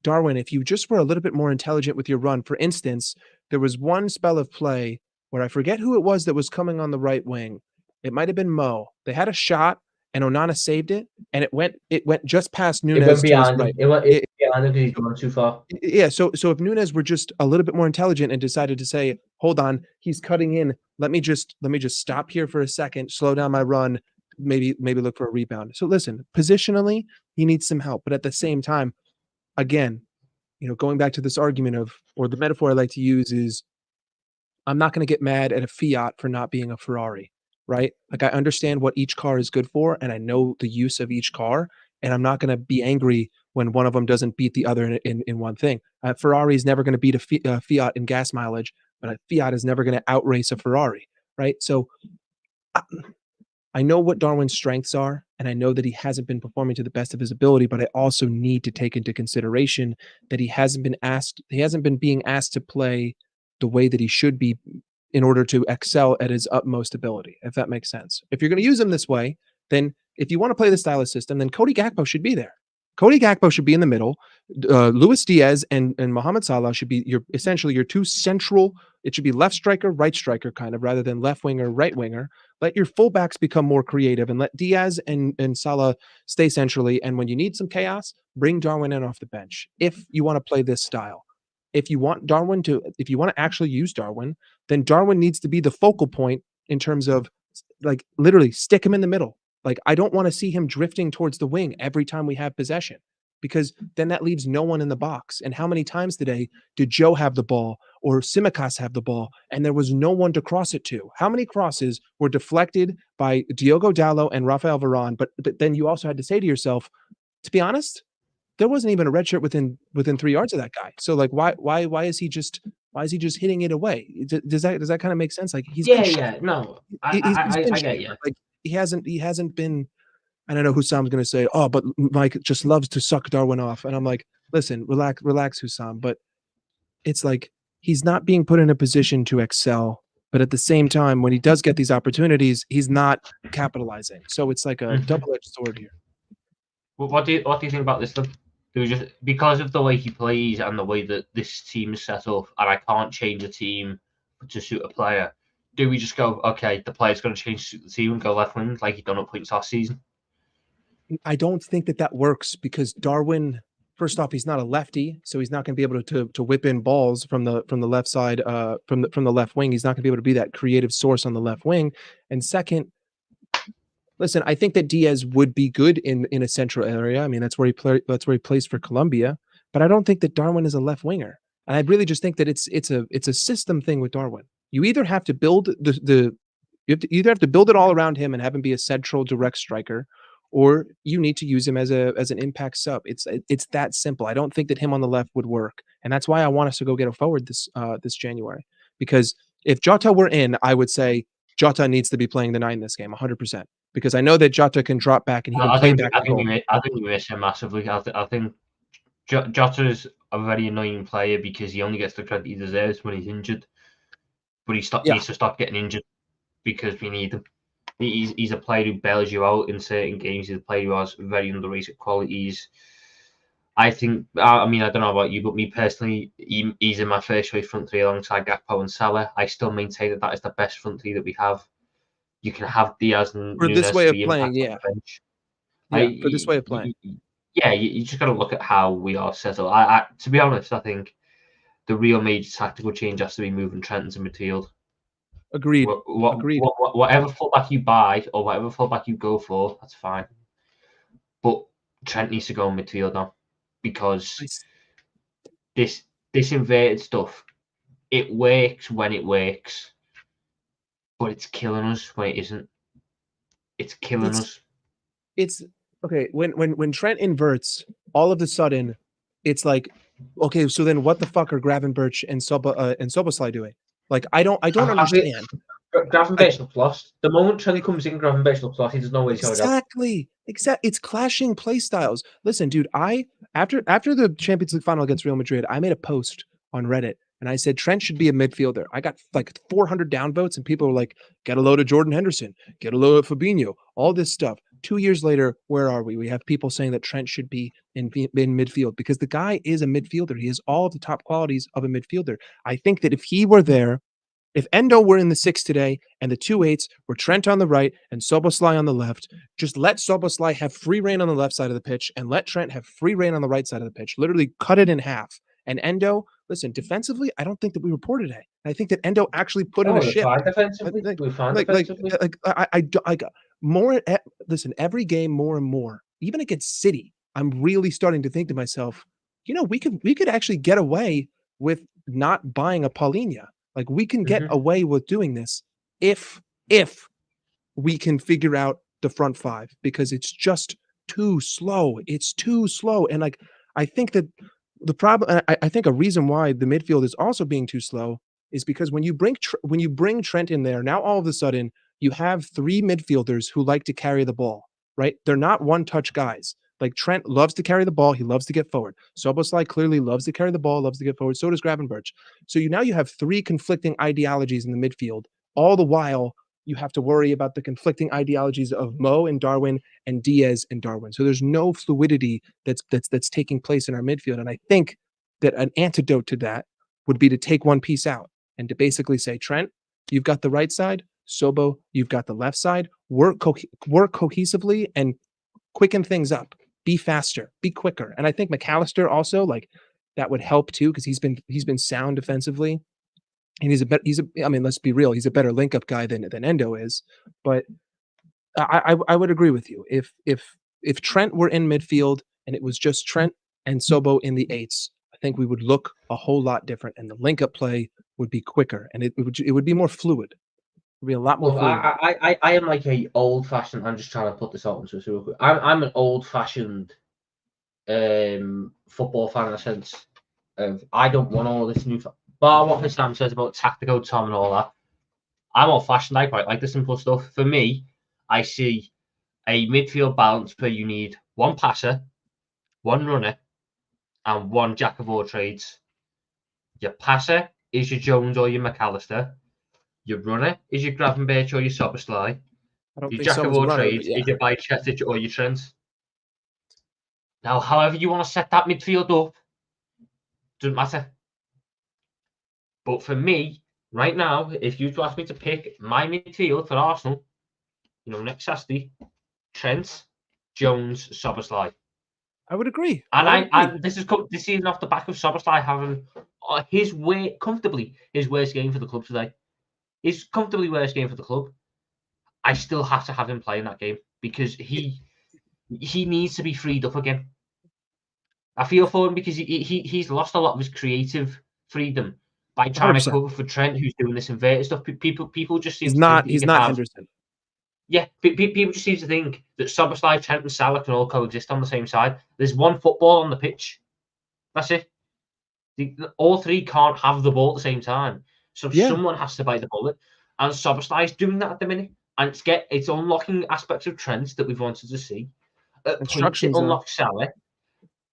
Darwin, if you just were a little bit more intelligent with your run, for instance, there was one spell of play where I forget who it was that was coming on the right wing. It might have been Mo. They had a shot and Onana saved it, and it went just past It went Nunez to his behind him. right. It went It, behind him because he's gone too far. yeah, so if Nunez were just a little bit more intelligent and decided to say, "Hold on, he's cutting in. Let me just stop here for a second, slow down my run, maybe look for a rebound." So listen, positionally, he needs some help, but at the same time, again, going back to this argument of, or the metaphor I like to use is, I'm not going to get mad at a Fiat for not being a Ferrari, right? Like I understand what each car is good for, and I know the use of each car, and I'm not going to be angry when one of them doesn't beat the other in one thing. Ferrari is never going to beat a Fiat in gas mileage, but a Fiat is never going to outrace a Ferrari, right? So I know what Darwin's strengths are, and I know that he hasn't been performing to the best of his ability, but I also need to take into consideration that he hasn't been being asked to play the way that he should be in order to excel at his utmost ability, if that makes sense. If you're going to use him this way, then if you want to play the style of system, then Cody Gakpo should be there. Cody Gakpo should be in the middle. Luis Diaz and Mohamed Salah should be essentially your two central. It should be left striker, right striker, kind of, rather than left winger, right winger. Let your fullbacks become more creative and let Diaz and Salah stay centrally. And when you need some chaos, bring Darwin in off the bench if you want to play this style. If you want to actually use Darwin, then Darwin needs to be the focal point in terms of like literally stick him in the middle. Like I don't want to see him drifting towards the wing every time we have possession because then that leaves no one in the box. And how many times today did Joe have the ball or Simicas have the ball and there was no one to cross it to? How many crosses were deflected by Diogo Dallo and Rafael Varane? But then you also had to say to yourself, to be honest, there wasn't even a red shirt within 3 yards of that guy. So like why is he just hitting it away? Does that kind of make sense? Like he's been Yeah. No, he's been I get shit. you. Like he hasn't been. I don't know. Husam's going to say, "Oh, but Mike just loves to suck Darwin off," and I'm like, "Listen, relax, Husam." But it's like he's not being put in a position to excel. But at the same time, when he does get these opportunities, he's not capitalizing. So it's like a double-edged sword here. What do you think about this stuff? Do we just, because of the way he plays and the way that this team is set up, and I can't change a team to suit a player, do we just go, okay, the player's going to change to suit the team and go left wing like he done at points last season? I don't think that works because Darwin, first off, he's not a lefty, so he's not going to be able to whip in balls from the left side, from the left wing. He's not going to be able to be that creative source on the left wing. And second, listen, I think that Diaz would be good in a central area. I mean, that's where he plays for Colombia. But I don't think that Darwin is a left winger. And I really just think that it's a system thing with Darwin. You either have to build you have to build it all around him and have him be a central direct striker, or you need to use him as an impact sub. It's that simple. I don't think that him on the left would work, and that's why I want us to go get a forward this January. Because if Jota were in, I would say Jota needs to be playing the 9 this game, 100%. Because I know that Jota can drop back and he can play back. I think we miss him massively. I think Jota is a very annoying player because he only gets the credit he deserves when he's injured. But needs to stop getting injured because we need him. He's a player who bails you out in certain games. He's a player who has very underrated qualities. I think, I mean, I don't know about you, but me personally, he's in my first choice front three alongside Gakpo and Salah. I still maintain that is the best front three that we have. You can have Diaz and for Nunez this way of be playing, impact on the bench. For this way of playing. Yeah, you just got to look at how we are set up. To be honest, I think the real major tactical change has to be moving Trent into midfield. Agreed. Agreed. Whatever fullback you buy or whatever fullback you go for, that's fine. But Trent needs to go in midfield now because this inverted stuff, it works when it works, but it's killing us when it isn't. It's killing us. It's okay when Trent inverts, all of a sudden, it's like, okay, so then what the fuck are Gravenberch and Szoboszlai doing? Like, I don't understand. Gravenberch looks lost. The moment Trent comes in, Gravenberch looks lost. He doesn't know where he's going to go. Exactly. It's clashing play styles. Listen, dude, after the Champions League final against Real Madrid, I made a post on Reddit and I said Trent should be a midfielder. I got like 400 downvotes and people were like, get a load of Jordan Henderson, get a load of Fabinho, all this stuff. 2 years later, where are we? We have people saying that Trent should be in midfield because the guy is a midfielder. He has all of the top qualities of a midfielder. I think that if he were there, if Endo were in the 6 today and the 2-8s were Trent on the right and Szoboszlai on the left, just let Szoboszlai have free reign on the left side of the pitch and let Trent have free reign on the right side of the pitch. Literally cut it in half. And Endo, listen, defensively, I don't think that we were poor today. I think that Endo actually put in a shift. We're fine defensively. Listen, every game more and more, even against City, I'm really starting to think to myself, we could actually get away with not buying a Paulinho. Like, we can get away with doing this if we can figure out the front five, because it's just too slow. It's too slow. And like, I think that the problem, I think a reason why the midfield is also being too slow is because when you bring Trent in there, now all of a sudden you have 3 midfielders who like to carry the ball, right? They're not one-touch guys. Like, Trent loves to carry the ball. He loves to get forward. Szoboszlai clearly loves to carry the ball, loves to get forward. So does Gravenberch. So now you have 3 conflicting ideologies in the midfield. All the while, you have to worry about the conflicting ideologies of Mo and Darwin and Diaz and Darwin. So there's no fluidity that's taking place in our midfield. And I think that an antidote to that would be to take one piece out and to basically say, Trent, you've got the right side. Sobo, you've got the left side. Work cohesively and quicken things up. Be faster, be quicker. And I think Manchetser also, like, that would help too, because he's been sound defensively. And I mean, let's be real, he's a better link-up guy than Endo is. But I would agree with you. If Trent were in midfield and it was just Trent and Sobo in the 8s, I think we would look a whole lot different, and the link-up play would be quicker, and it would be more fluid. It would be a lot more fluid. I am like a old-fashioned. I'm just trying to put this out into a real quick. I'm an old-fashioned football fan in a sense of I don't want all this new. Bar what Sam says about tactical Tom and all that. I'm old-fashioned. I quite like the simple stuff. For me, I see a midfield balance where you need one passer, one runner, and one jack of all trades. Your passer is your Jones or your Manchetser. Your runner is your Gravenberch or your Szoboszlai. Your jack of all trades is your Manchetser or your Trent. Now, however you want to set that midfield up, doesn't matter. But for me, right now, if you ask me to pick my midfield for Arsenal, next Saturday, Trent, Jones, Szoboszlai. I would agree. And this season off the back of Szoboszlai having his worst game for the club today. His comfortably worst game for the club. I still have to have him play in that game because he needs to be freed up again. I feel for him because he's lost a lot of his creative freedom by trying to 100%. cover for Trent, who's doing this inverted stuff. People just seem He's to think not. that you He's can not have. Henderson. Yeah, people just seem to think that Szoboszlai, Trent, and Salah can all coexist on the same side. There's one football on the pitch. That's it. All three can't have the ball at the same time. So someone has to bite the bullet. And Szoboszlai is doing that at the minute. And it's unlocking aspects of Trent that we've wanted to see. At points, it unlocks Salah,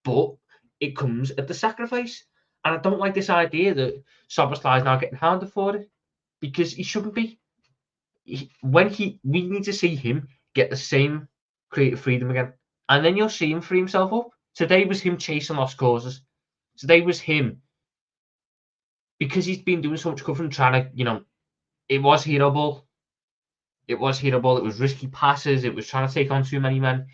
but it comes at the sacrifice. And I don't like this idea that Szoboszlai is now getting hounded for it, because he shouldn't be. We need to see him get the same creative freedom again, and then you'll see him free himself up. Today was him chasing lost causes. Today was him, because he's been doing so much covering, trying to, it was hero ball. It was hero ball. It was risky passes. It was trying to take on too many men.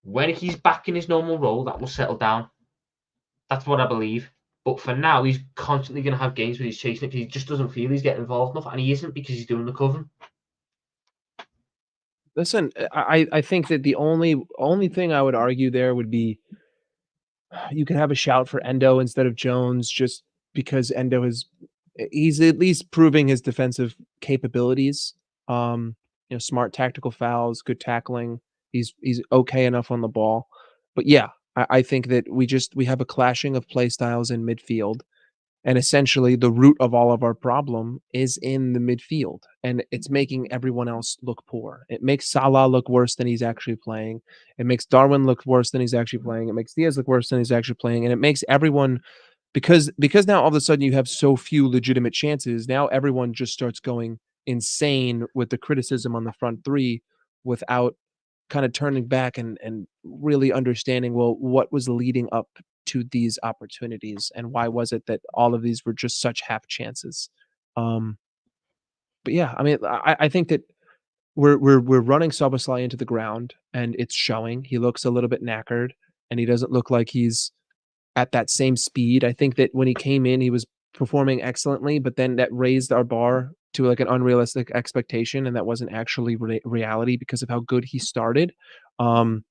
When he's back in his normal role, that will settle down. That's what I believe. But for now, he's constantly going to have games where he's chasing it because he just doesn't feel he's getting involved enough, and he isn't, because he's doing the covering. Listen, I think that the only thing I would argue there would be you can have a shout for Endo instead of Jones, just because Endo he's at least proving his defensive capabilities. Smart tactical fouls, good tackling. He's okay enough on the ball. But yeah, I think that we have a clashing of play styles in midfield. And essentially the root of all of our problem is in the midfield. And it's making everyone else look poor. It makes Salah look worse than he's actually playing. It makes Darwin look worse than he's actually playing. It makes Diaz look worse than he's actually playing. And it makes everyone, because now all of a sudden you have so few legitimate chances, now everyone just starts going insane with the criticism on the front three without kind of turning back and really understanding, well, what was leading up to these opportunities and why was it that all of these were just such half chances. But yeah, I mean, I think that we're running Szoboszlai into the ground, and it's showing. He looks a little bit knackered, and he doesn't look like he's at that same speed. I think that when he came in, he was performing excellently, but then that raised our bar to like an unrealistic expectation, and that wasn't actually reality because of how good he started. And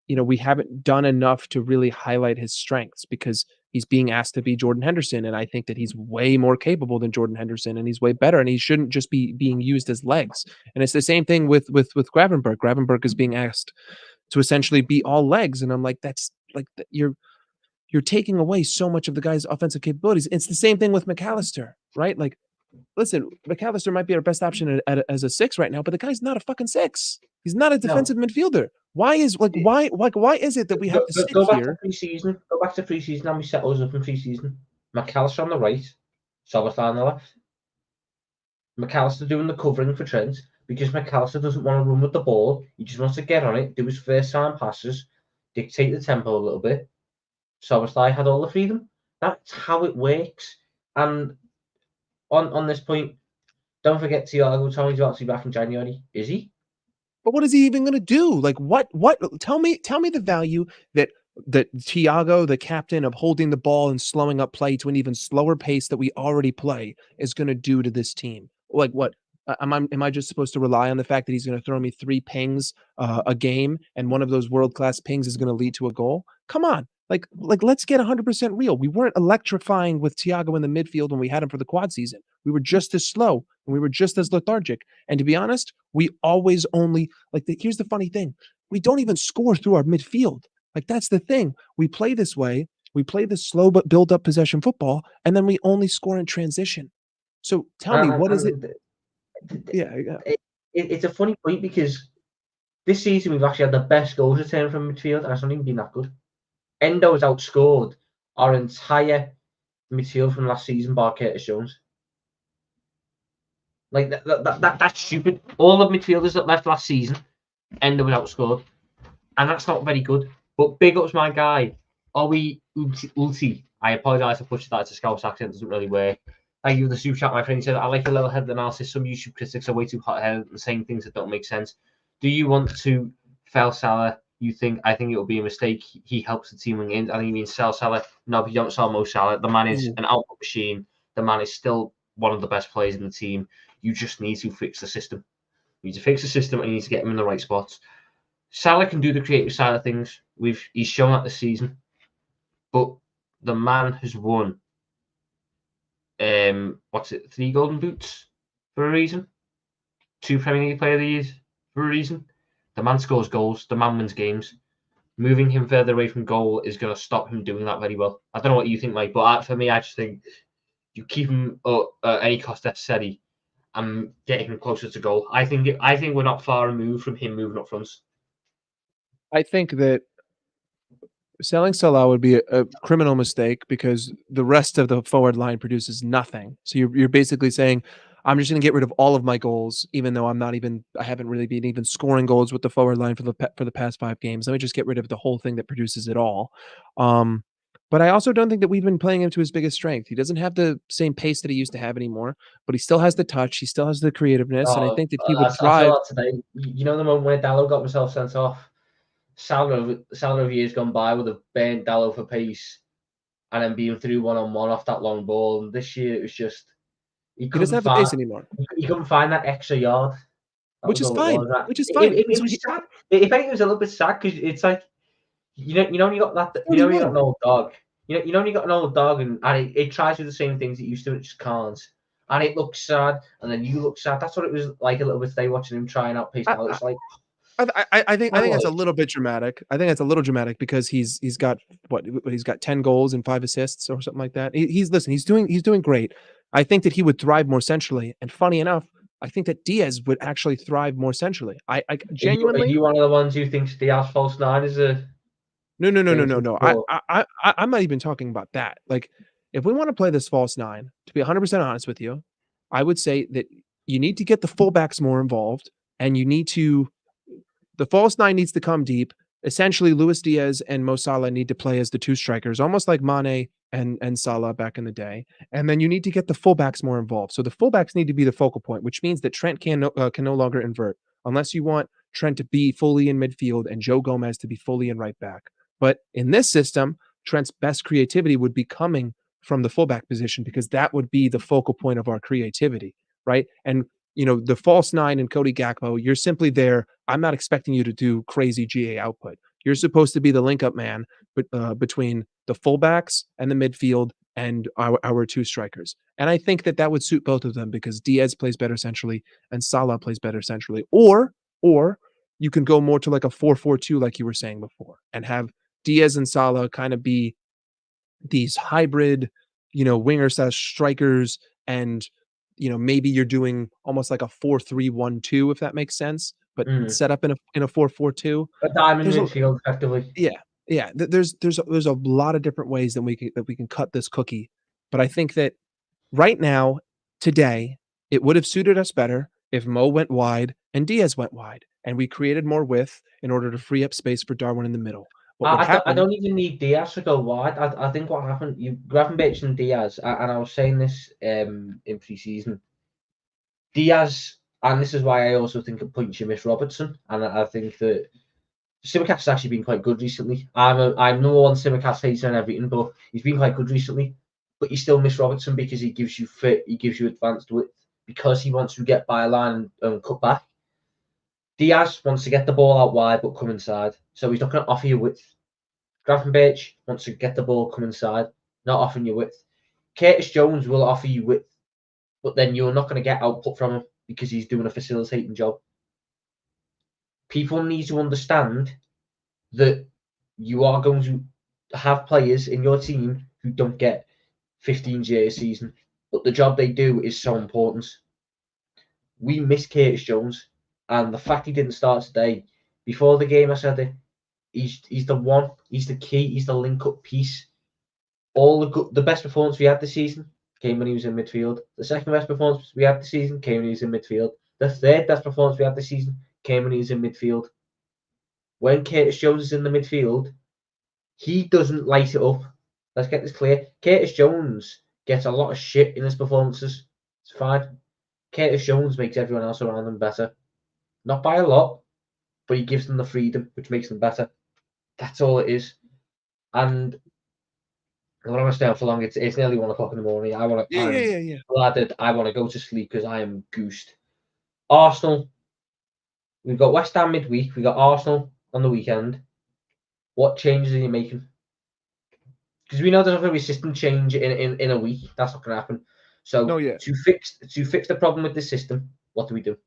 we haven't done enough to really highlight his strengths because he's being asked to be Jordan Henderson. And I think that he's way more capable than Jordan Henderson, and he's way better, and he shouldn't just be being used as legs. And it's the same thing with Gravenberg. Gravenberg is being asked to essentially be all legs. And I'm like, that's like, you're taking away so much of the guy's offensive capabilities. It's the same thing with Manchetser, right? Like, listen, Manchetser might be our best option as a 6 right now, but the guy's not a fucking 6. He's not a defensive midfielder. Why is it that we have to sit go back here? To pre-season. Go back to pre-season, and we set us up in pre-season. Manchetser on the right, Szoboszlai on the left. Manchetser doing the covering for Trent, because Manchetser doesn't want to run with the ball. He just wants to get on it, do his first time passes, dictate the tempo a little bit. Szoboszlai had all the freedom. That's how it works. And on this point, don't forget Thiago told me he's about to be back in January. Is he? But what is he even going to do? Like, what? Tell me the value that Thiago, the captain, of holding the ball and slowing up play to an even slower pace that we already play, is going to do to this team. Like, what? Am I just supposed to rely on the fact that he's going to throw me 3 pings a game, and one of those world-class pings is going to lead to a goal? Come on. Like, let's get 100% real. We weren't electrifying with Thiago in the midfield when we had him for the quad season. We were just as slow, and we were just as lethargic. And to be honest, we always only, here's the funny thing. We don't even score through our midfield. Like, that's the thing. We play this way. We play this slow but build up possession football, and then we only score in transition. So tell me, what is it? Yeah. It's a funny point, because this season we've actually had the best goals return from midfield, and it's not even been that good. Endo has outscored our entire midfield from last season by Curtis Jones. Like, that's stupid. All the midfielders that left last season, Endo was outscored, and that's not very good. But big ups my guy, Owie Ulti. I apologise for pushing that. It's a Scouse accent, doesn't really work. Thank you for the super chat, my friend. He said, I like the level-headed analysis. Some YouTube critics are way too hot-headed and saying things that don't make sense. Do you want to fell Salah? I think it will be a mistake. He helps the team win. I think you mean sell Salah. No, but you don't sell Mo Salah. The man is an output machine. The man is still one of the best players in the team. You just need to fix the system. You need to fix the system, and you need to get him in the right spots. Salah can do the creative side of things. He's shown that this season. But the man has won 3 golden boots for a reason, 2 Premier League Player of the Year for a reason. The man scores goals, the man wins games. Moving him further away from goal is going to stop him doing that very well. I don't know what you think, Mike, but for me, I just think you keep him at any cost necessary and getting him closer to goal. I think we're not far removed from him moving up front. I think that selling Salah would be a criminal mistake because the rest of the forward line produces nothing. So you're basically saying, I'm just going to get rid of all of my goals, even though I haven't really been even scoring goals with the forward line for the past 5 games. Let me just get rid of the whole thing that produces it all. But I also don't think that we've been playing him to his biggest strength. He doesn't have the same pace that he used to have anymore, but he still has the touch. He still has the creativeness, and I think that he would I thrive. saw that today. You know the moment where Dallo got himself sent off? Salah of years gone by would have burnt Dallo for pace and then being through 1-on-1 off that long ball. And this year it was just He doesn't have the pace anymore, he couldn't find that extra yard. which is fine. Which is It fine. was sad. If anything, it was a little bit sad because it's like you know when you got that you got an old dog. You know when you got an old dog and it tries to do the same things it used to, it just can't. And it looks sad, and then you look sad. That's what it was like a little bit today watching him try and outpace Dallo. It's like. I think that's a little bit dramatic. I think that's a little dramatic because he's got 10 goals and 5 assists or something like that. He's doing great. I think that he would thrive more centrally. And funny enough, I think that Diaz would actually thrive more centrally. I genuinely. Are you one of the ones who thinks Diaz false 9 is a? No. I'm not even talking about that. Like, if we want to play this false 9, to be 100% honest with you, I would say that you need to get the fullbacks more involved, and the false 9 needs to come deep. Essentially, Luis Diaz and Mo Salah need to play as the 2 strikers, almost like Mane and Salah back in the day. And then you need to get the fullbacks more involved. So the fullbacks need to be the focal point, which means that Trent can no longer invert, unless you want Trent to be fully in midfield and Joe Gomez to be fully in right back. But in this system, Trent's best creativity would be coming from the fullback position because that would be the focal point of our creativity, right? And the false 9 and Cody Gakpo, you're simply there. I'm not expecting you to do crazy GA output. You're supposed to be the link-up man between the fullbacks and the midfield and our 2 strikers. And I think that would suit both of them because Diaz plays better centrally and Salah plays better centrally. Or you can go more to like a 4-4-2 like you were saying before and have Diaz and Salah kind of be these hybrid, winger/strikers, and maybe you're doing almost like a 4-3-1-2 if that makes sense, but set up in a 4-4-2. A diamond midfield, effectively. Yeah. There's a lot of different ways that we can cut this cookie, but I think that right now, today, it would have suited us better if Mo went wide and Diaz went wide, and we created more width in order to free up space for Darwin in the middle. I don't even need Diaz to go wide. I think what happened, you Gravenberch and Diaz, and I was saying this in pre-season. Diaz, and this is why I also think at points you miss Robertson, and I think that Tsimikas has actually been quite good recently. I'm number one Tsimikas hater and everything, but he's been quite good recently. But you still miss Robertson because he gives you fit, he gives you advanced width, because he wants to get by a line and cut back. Diaz wants to get the ball out wide but come inside, so he's not going to offer you width. Gravenberch wants to get the ball, come inside, not offering you width. Curtis Jones will offer you width, but then you're not going to get output from him because he's doing a facilitating job. People need to understand that you are going to have players in your team who don't get 15 G a season, but the job they do is so important. We miss Curtis Jones, and the fact he didn't start today, before the game I said it, he's the one, he's the key, he's the link-up piece. The best performance we had this season came when he was in midfield. The second best performance we had this season came when he was in midfield. The third best performance we had this season came when he was in midfield. When Curtis Jones is in the midfield, he doesn't light it up. Let's get this clear. Curtis Jones gets a lot of shit in his performances. It's fine. Curtis Jones makes everyone else around him better. Not by a lot, but he gives them the freedom, which makes them better. That's all it is. And I don't want to stay on for long. It's nearly 1 o'clock in the morning. I want to. Yeah. I want to go to sleep because I am goosed. Arsenal. We've got West Ham midweek. We got Arsenal on the weekend. What changes are you making? Because we know there's not going to be a system change in a week. That's not going to happen. So No, yeah. to fix the problem with the system, what do we do?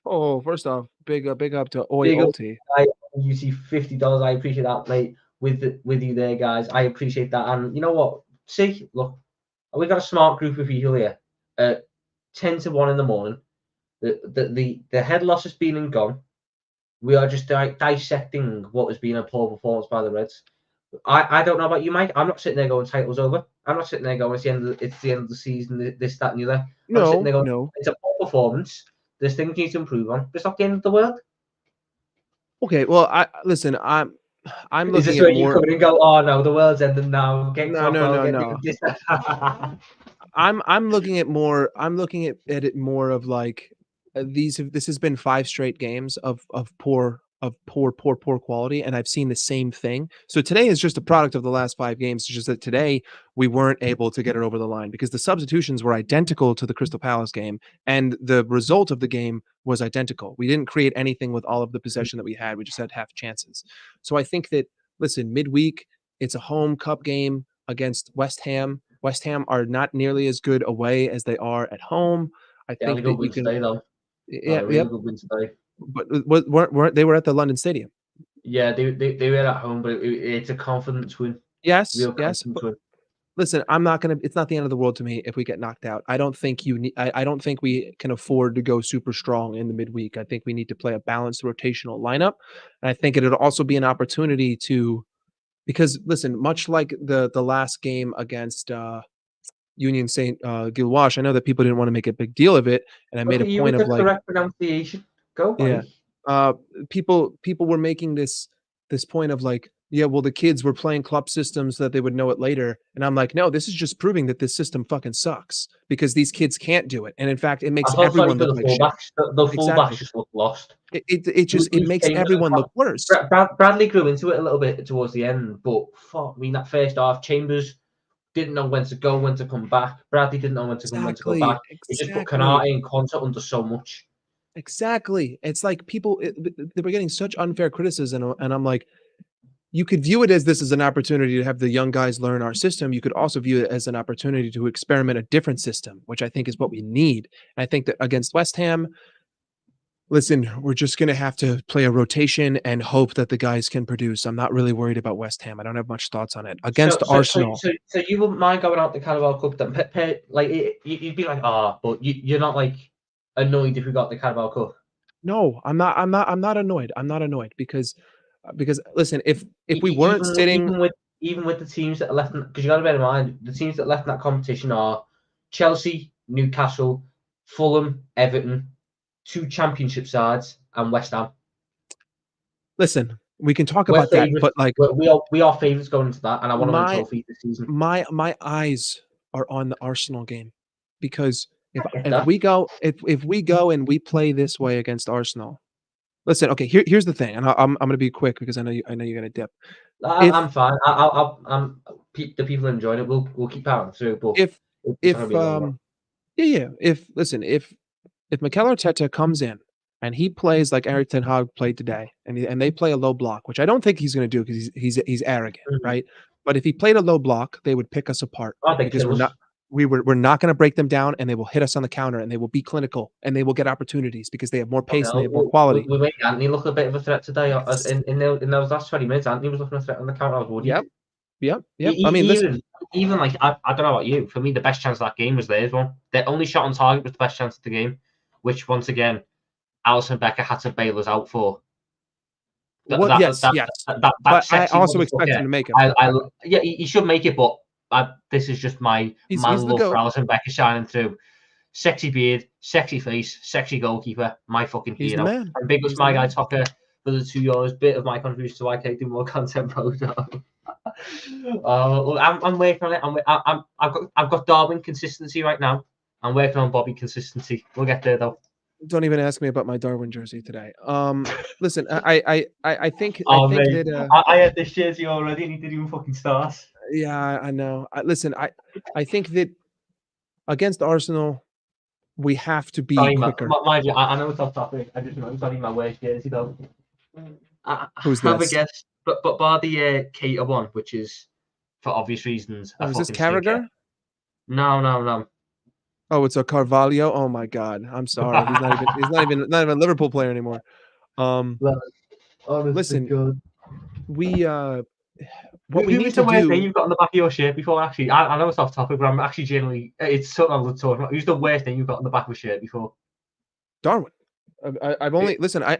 Oh, first off, big up to Oi Big up, Ulti. you see $50. I appreciate that, mate. With you there, guys. I appreciate that. And you know what? See, look, we got a smart group of people here. 10 to 1 in the morning. The head loss has been and gone. We are just dissecting what has been a poor performance by the Reds. I don't know about you, Mike. I'm not sitting there going titles over. I'm not sitting there going it's the end of the season, this, that, and the other. I'm sitting there going, No. it's a poor performance. There's things you need to improve on. It's not the end of the world. Okay, well, I'm Is looking this at where you more. come in and go, oh no, the world's ending now. Get Crockwell, get No. this. I'm looking at it more of like this has been 5 straight games of poor quality, and I've seen the same thing. So today is just a product of the last 5 games. It's just that today we weren't able to get it over the line because the substitutions were identical to the Crystal Palace game, and the result of the game was identical. We didn't create anything with all of the possession that we had. We just had half chances. So I think that, listen, midweek, it's a home cup game against West Ham. West Ham are not nearly as good away as they are at home. I They had a think good that you win can. today, though. Yeah, A yep. really good win today. But weren't they were at the London Stadium? Yeah, they were at home, but it's a confidence win. Yes, Real yes. confidence But win. listen, I'm not gonna. It's not the end of the world to me if we get knocked out. I don't think you need. I don't think we can afford to go super strong in the midweek. I think we need to play a balanced rotational lineup, and I think it'll also be an opportunity to, because listen, much like the last game against Union Saint Gilwash, I know that people didn't want to make a big deal of it, and I made Look a at you point with of the like, correct pronunciation. Go, yeah, buddy. people were making this point of like, yeah, well, the kids were playing club systems so that they would know it later, and I'm like, no, this is just proving that this system fucking sucks because these kids can't do it, and in fact, it I makes felt sorry everyone for look the like shit. fullbacks. The fullbacks Exactly. just look lost. It Who's makes Chambers? everyone look worse. Bradley grew into it a little bit towards the end, but fuck, I mean that first half, Chambers didn't know when to go, when to come back. Bradley didn't know when to come, when to go back. It just put Canate and Conte under so much. Exactly. It's like they were getting such unfair criticism, and I'm like, you could view it as this is an opportunity to have the young guys learn our system. You could also view it as an opportunity to experiment a different system, which I think is what we need. And I think that against West Ham, listen, we're just going to have to play a rotation and hope that the guys can produce. I'm not really worried about West Ham. I don't have much thoughts on it. Against Arsenal. So you wouldn't mind going out the Carabao Cup then? Like you'd be like, but you're not like annoyed if we got the Carabao Cup. No, I'm not annoyed. I'm not annoyed because listen, if we weren't even sitting, even with the teams that are left, because you got to bear in mind the teams that are left in that competition are Chelsea, Newcastle, Fulham, Everton, 2 Championship sides, and West Ham. listen, we can talk about that, but like we are favourites going into that, and I want to win a trophy this season. My eyes are on the Arsenal game because if that. we go and we play this way against Arsenal, listen, okay, here's the thing, and I'm going to be quick because I know you're going to dip. I'm fine. I'm the people enjoying it. We'll keep powering through. But If if if Mikel Arteta comes in and he plays like Eric Ten Hag played today, and they play a low block, which I don't think he's going to do because he's arrogant, right? But if he played a low block, they would pick us apart because we're not going to break them down, and they will hit us on the counter, and they will be clinical, and they will get opportunities because they have more pace and they have more quality. We made Anthony look a bit of a threat today. In those last 20 minutes, Anthony was looking a threat on the counter. I was worried. Yep. I mean, even like I don't know about you. For me, the best chance of that game was theirs one. Their only shot on target was the best chance of the game, which once again, Alisson Becker had to bail us out for. Yes. But I also expect him to make it. Yeah, he should make it, but this is just my love for Alisson Becker shining through. Sexy beard, sexy face, sexy goalkeeper, my fucking hero. And big ups my guy Tucker for the €2. Bit of my contribution to IK do more content program. I'm working on it. I've got Darwin consistency right now. I'm working on Bobby consistency. We'll get there though. Don't even ask me about my Darwin jersey today. Listen, I think that I had this jersey already, and he didn't even fucking start. Yeah, I know. Listen, I think that against Arsenal, we have to be quicker. Mind you, I know it's off topic. I just know it's only my worst jersey though. Who's this? Have a guess, but bar the Cater one, which is for obvious reasons. Is this Carragher? No. Oh, it's a Carvalho. Oh my God, I'm sorry. He's not even a Liverpool player anymore. Well, honest to Listen, God. we what we Who need was to the worst thing do. you've got on the back of your shirt before? Actually, I know it's off topic, but I'm actually genuinely, it's something I love talking about. Who's the worst thing you've got on the back of a shirt before? Darwin. I've only listen. I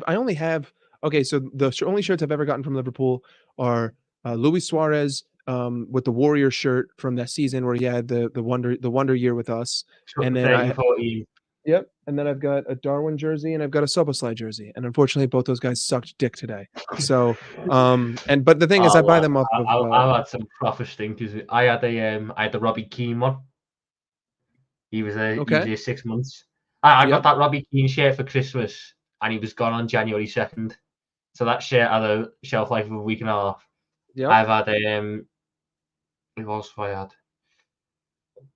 only have okay. So the only shirts I've ever gotten from Liverpool are Luis Suarez with the Warrior shirt from that season where he had the wonder year with us, and then 13, 14. yep, and then I've got a Darwin jersey and I've got a Soboslai jersey, and unfortunately both those guys sucked dick today. So and but the thing is, I Oh, buy lad, them off of. I had some proper stinkers. I had the Robbie Keane one. He was Okay. here 6 months. I got Yep. that Robbie Keane shirt for Christmas, and he was gone on January 2nd. So that shirt had a shelf life of a week and a half. Yep. I've had who else have I had?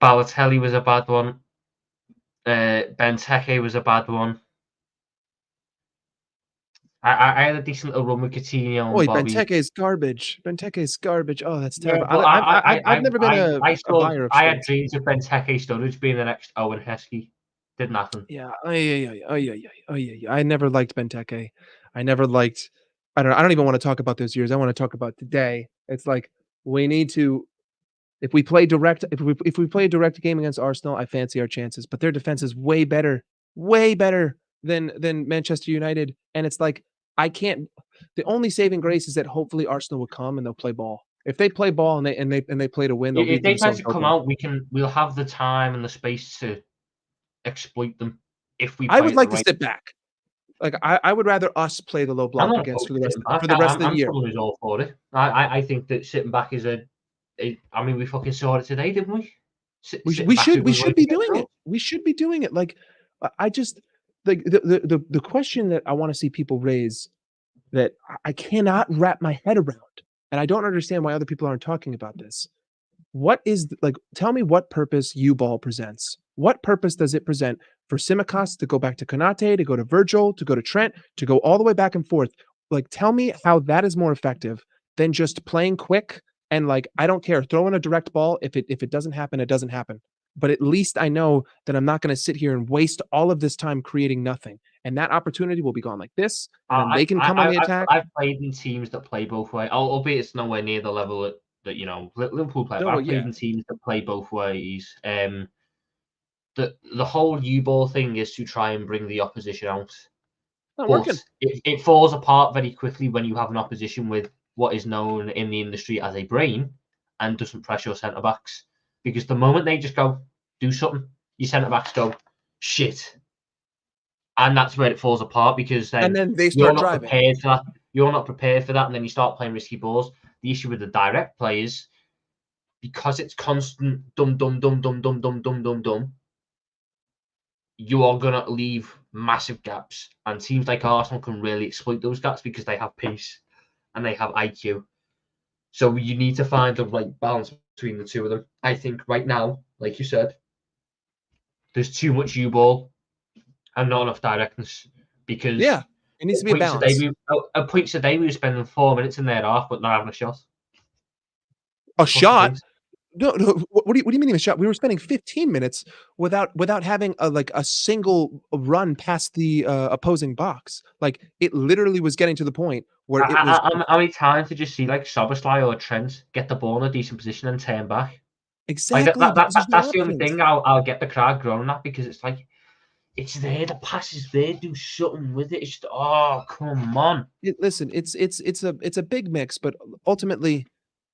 Balotelli was a bad one. Benteke was a bad one. I had a decent little run with Coutinho and Oi, Bobby. Benteke is garbage. Benteke is garbage. Oh, that's Yeah, terrible. but I've never been a buyer of I had shirts. dreams of Benteke Sturridge being the next Owen Heskey. Didn't happen. Yeah. Oh yeah. Oh yeah. Oh yeah. I never liked Benteke. I never liked. I don't know. I don't even want to talk about those years. I want to talk about today. It's like we need to. If we play direct, if we play a direct game against Arsenal, I fancy our chances. But their defense is way better than Manchester United. And it's like I can't. The only saving grace is that hopefully Arsenal will come and they'll play ball. If they play ball and they play to win, they'll If leave they try themselves to come open. out, we'll have the time and the space to exploit them if we I play would it the like to right. sit back. Like I would rather us play the low I'm block not against opposed to sitting back. for the rest of the I'm year. someone who's all for it. I think that sitting back is I mean, we fucking saw it today, didn't we? Sitting back is a We good way should to be get doing it. results. We should be doing it. Like I just like the question that I want to see people raise that I cannot wrap my head around, and I don't understand why other people aren't talking about this. What is like? Tell me what purpose U ball presents. What purpose does it present for Simicast to go back to Konate, to go to Virgil, to go to Trent, to go all the way back and forth? Like, tell me how that is more effective than just playing quick and like I don't care, throw in a direct ball. If it doesn't happen, it doesn't happen. But at least I know that I'm not going to sit here and waste all of this time creating nothing. And that opportunity will be gone like this, and then they can come on the attack. I've played in teams that play both ways, albeit it's nowhere near the level that Liverpool play. No, But well, I've played yeah, in teams that play both ways. The whole U ball thing is to try and bring the opposition out, not but working. it falls apart very quickly when you have an opposition with what is known in the industry as a brain and doesn't press your centre backs. Because the moment they just go do something, your centre backs go shit, and that's where it falls apart because And then then they you're start not driving. prepared for that. You're not prepared for that, and then you start playing risky balls. The issue with the direct players, because it's constant dum dum dum dum dum dum dum dum dum, you are gonna leave massive gaps, and teams like Arsenal can really exploit those gaps because they have pace and they have IQ. So you need to find the right balance between the two of them. I think right now, like you said, there's too much U ball and not enough directness because Yeah, it needs to at be a points a day balance. we were spending 4 minutes in their half, but not having a shot. A What's the shot? point? No. What do you mean a shot? We were spending 15 minutes without having a single run past the opposing box. Like it literally was getting to the point where it was How many times did you see like Soboslai or Trent get the ball in a decent position and turn back? Like exactly because there's no that's the only options. thing I'll get the crowd groaning at because it's like it's there, the pass is there, do something with it. It's just, oh come on. Listen, it's a big mix, but ultimately,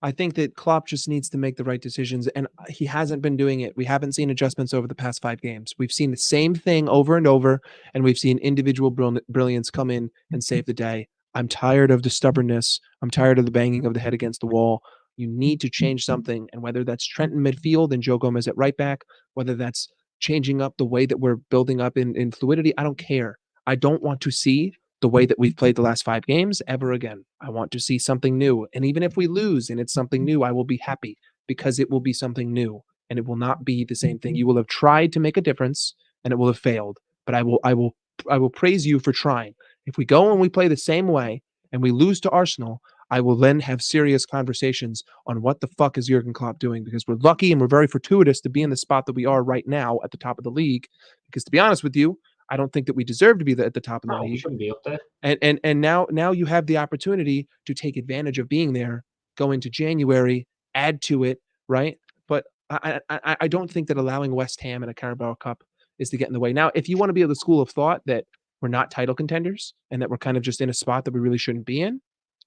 I think that Klopp just needs to make the right decisions, and he hasn't been doing it. We haven't seen adjustments over the past 5 games. We've seen the same thing over and over, and we've seen individual brilliance come in and save the day. I'm tired of the stubbornness. I'm tired of the banging of the head against the wall. You need to change something, and whether that's Trent in midfield and Joe Gomez at right back, whether that's changing up the way that we're building up in fluidity, I don't care. I don't want to see the way that we've played the last 5 games ever again. I want to see something new. And even if we lose and it's something new, I will be happy because it will be something new and it will not be the same thing. You will have tried to make a difference and it will have failed. But I will praise you for trying. If we go and we play the same way and we lose to Arsenal, I will then have serious conversations on what the fuck is Jurgen Klopp doing, because we're lucky and we're very fortuitous to be in the spot that we are right now at the top of the league. Because to be honest with you, I don't think that we deserve to be at the top of the No, we league. shouldn't be up there. And now you have the opportunity to take advantage of being there, go into January, add to it, right? But I don't think that allowing West Ham in a Carabao Cup is to get in the way. Now, if you want to be of the school of thought that we're not title contenders and that we're kind of just in a spot that we really shouldn't be in,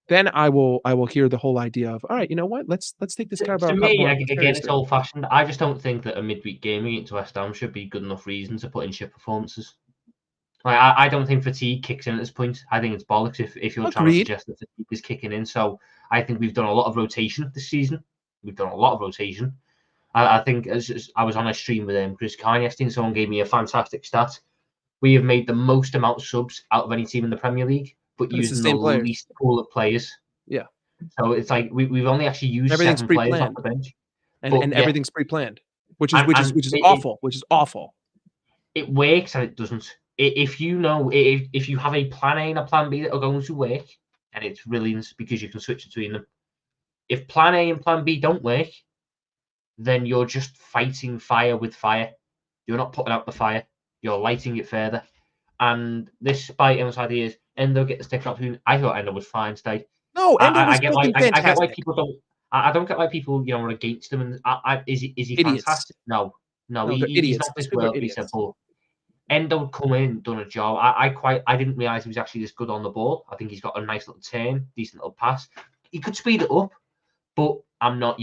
then I will hear the whole idea of, all right, you know what? Let's take this Carabao To Cup me, more again, it's seriously. old-fashioned. I just don't think that a midweek game against West Ham should be good enough reason to put in shit performances. Like, I don't think fatigue kicks in at this point. I think it's bollocks if you're trying to Agreed. suggest that fatigue is kicking in. So I think we've done a lot of rotation this season. We've done a lot of rotation. I think as I was on a stream with Chris Kine yesterday, and someone gave me a fantastic stat. We have made the most amount of subs out of any team in the Premier League, but And it's the using the same players. least pool of players. Yeah. So it's like we've only actually used Everything's 7 players off pre-planned. the bench. And Yeah. everything's pre-planned, which is awful. Which is awful. It works and it doesn't. If you know, if you have a plan A and a plan B that are going to work, and it's brilliant because you can switch between them. If plan A and plan B don't work, then you're just fighting fire with fire. You're not putting out the fire. You're lighting it further. And this, by Emma's ideas, Endo get the stick up. I thought Endo was fine today. No, Endo was fucking fantastic. I get why people don't. I don't get why people are against him. And is he idiots. Fantastic? No, he's idiots. not this world. He said, but Endo come in, done a job. I didn't realize he was actually this good on the ball. I think he's got a nice little turn, decent little pass. He could speed it up, but I'm not,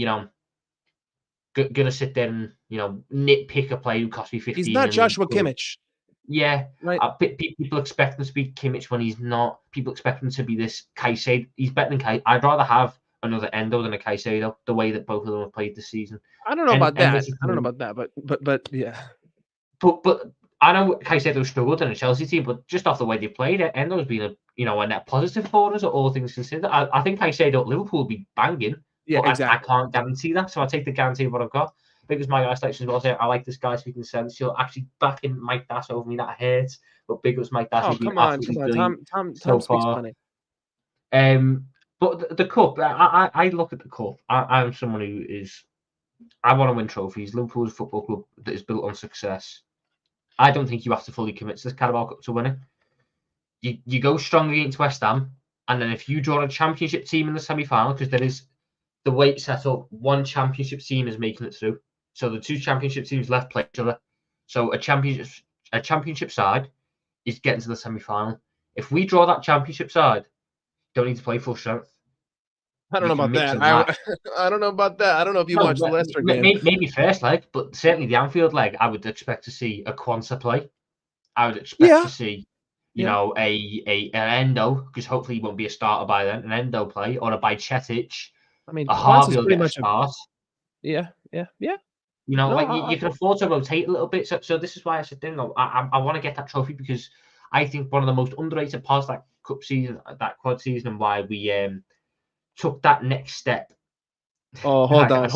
gonna sit there and nitpick a player who cost me 15. He's not Joshua Kimmich. Yeah, right. People expect him to be Kimmich when he's not. People expect him to be this Caicedo. He's better than Caicedo. I'd rather have another Endo than a Caicedo. The way that both of them have played this season. I don't know about that. But yeah. But I know Caicedo struggled in a Chelsea team, but just off the way they played, Endo's been a net positive for us, all things considered. I think Caicedo at Liverpool will be banging. Yeah, exactly. I can't guarantee that, so I take the guarantee of what I've got. Because my guy selections will say I like this guy speaking sense. He'll actually back in Mike Dash over me. That hurts, but big ups Mike Dash. Oh, come on. Tom so speaks far. funny. But the cup, I look at the cup. I'm someone who is. I want to win trophies. Liverpool's a football club that is built on success. I don't think you have to fully commit to this Carabao Cup to win it. You go strong against West Ham, and then if you draw a championship team in the semi-final, because there is the weight set up, one championship team is making it through. So the 2 championship teams left play each other. So a championship side is getting to the semi-final. If we draw that championship side, don't need to play full strength. I don't know about that. I don't know about that. I don't know if you watched the Leicester game. Maybe first leg, but certainly the Anfield leg, I would expect to see a Quansah play. I would expect to see, an Endo, because hopefully he won't be a starter by then, an Endo play, or a Manchetser. I mean, a Harvey will get a start. Yeah. You can afford to rotate a little bit. So this is why I said, I want to get that trophy, because I think one of the most underrated parts of that cup season, that quad season, and why we took that next step. Oh, hold on.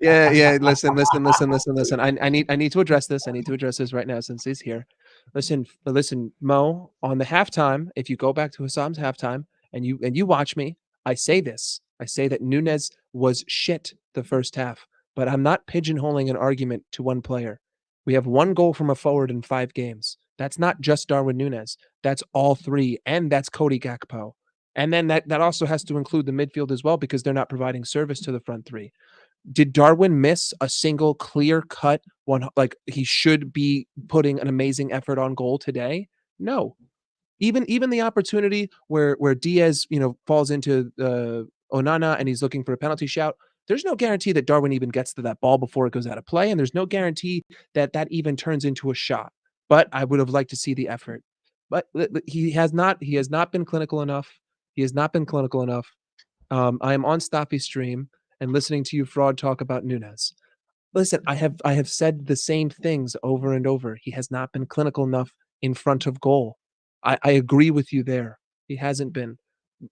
Yeah. Listen. I need to address this. I need to address this right now since he's here. Listen, Mo, on the halftime, if you go back to Hassam's halftime and you watch me, I say this. I say that Nunez was shit the first half, but I'm not pigeonholing an argument to one player. We have 1 goal from a forward in 5 games. That's not just Darwin Nunez. That's all 3, and that's Cody Gakpo. And then that also has to include the midfield as well, because they're not providing service to the front 3. Did Darwin miss a single clear-cut one? Like he should be putting an amazing effort on goal today? No. Even the opportunity where Diaz, falls into Onana and he's looking for a penalty shout, there's no guarantee that Darwin even gets to that ball before it goes out of play, and there's no guarantee that even turns into a shot. But I would have liked to see the effort. But he has not been clinical enough. He has not been clinical enough. I am on Staffy's stream and listening to you fraud talk about Nunez. Listen, I have said the same things over and over. He has not been clinical enough in front of goal. I agree with you there. He hasn't been.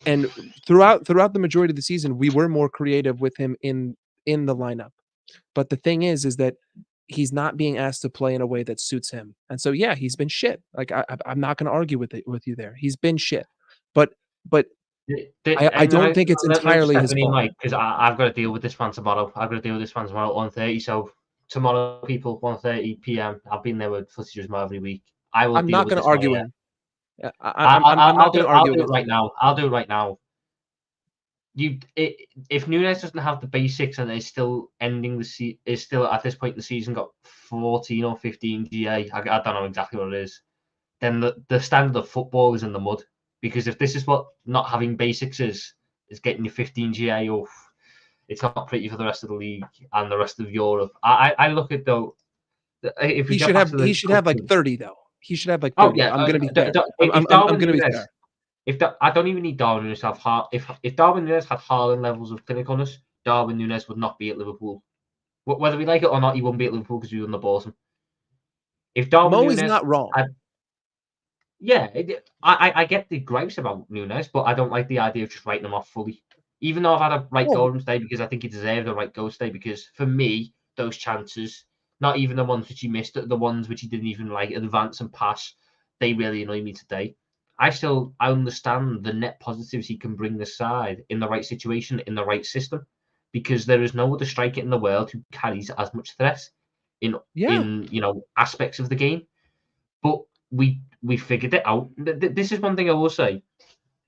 And throughout the majority of the season, we were more creative with him in the lineup. But the thing is that he's not being asked to play in a way that suits him. And so, yeah, he's been shit. Like I'm not going to argue with you there. He's been shit. But I don't think it's entirely his fault. Because I've got to deal with this one tomorrow. I've got to deal with this one tomorrow at 1:30. So tomorrow, people, 1:30 p.m. I've been there with Footy Juzma every week. I will I'm deal not with going to this one. argue Yeah. him. I'm not going to argue I'll do it against right him. now. I'll do it right now. If Nunez doesn't have the basics and is still is still at this point in the season got 14 or 15 GA, I don't know exactly what it is, then the standard of football is in the mud. Because if this is what not having basics is getting you 15 GA, it's not pretty for the rest of the league and the rest of Europe. I look at though, if we He get should back have to the he should have like 30 though. He should have like 30. yeah, I'm going to be fair. if I'm Darwin going to be Nunez, fair. I don't even need Darwin Nunez to have if Darwin Nunez had Haaland levels of clinicalness, Darwin Nunez would not be at Liverpool. Whether we like it or not, he wouldn't be at Liverpool because we wouldn't have bought him. If Darwin Mo is Nunez not wrong. I get the gripes about Nunez, but I don't like the idea of just writing him off fully. Even though I've had a right go at him today because I think he deserved a right go today. Because for me, those chances, not even the ones which he missed, the ones which he didn't even like advance and pass, they really annoy me today. I understand the net positives he can bring the side in the right situation, in the right system, because there is no other striker in the world who carries as much threat in aspects of the game. But we figured it out. This is one thing I will say.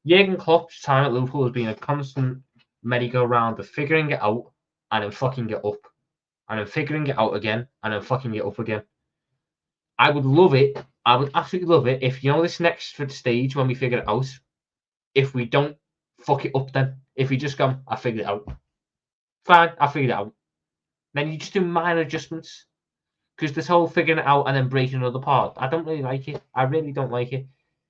Jurgen Klopp's time at Liverpool has been a constant merry-go-round of figuring it out and then fucking it up, and then figuring it out again and then fucking it up again. I would love it. I would absolutely love it if this next stage when we figure it out, if we don't fuck it up then. If we just go, I figured it out. Fine, I figured it out. Then you just do minor adjustments. Because this whole figuring it out and then breaking another part, I don't really like it. I really don't like it.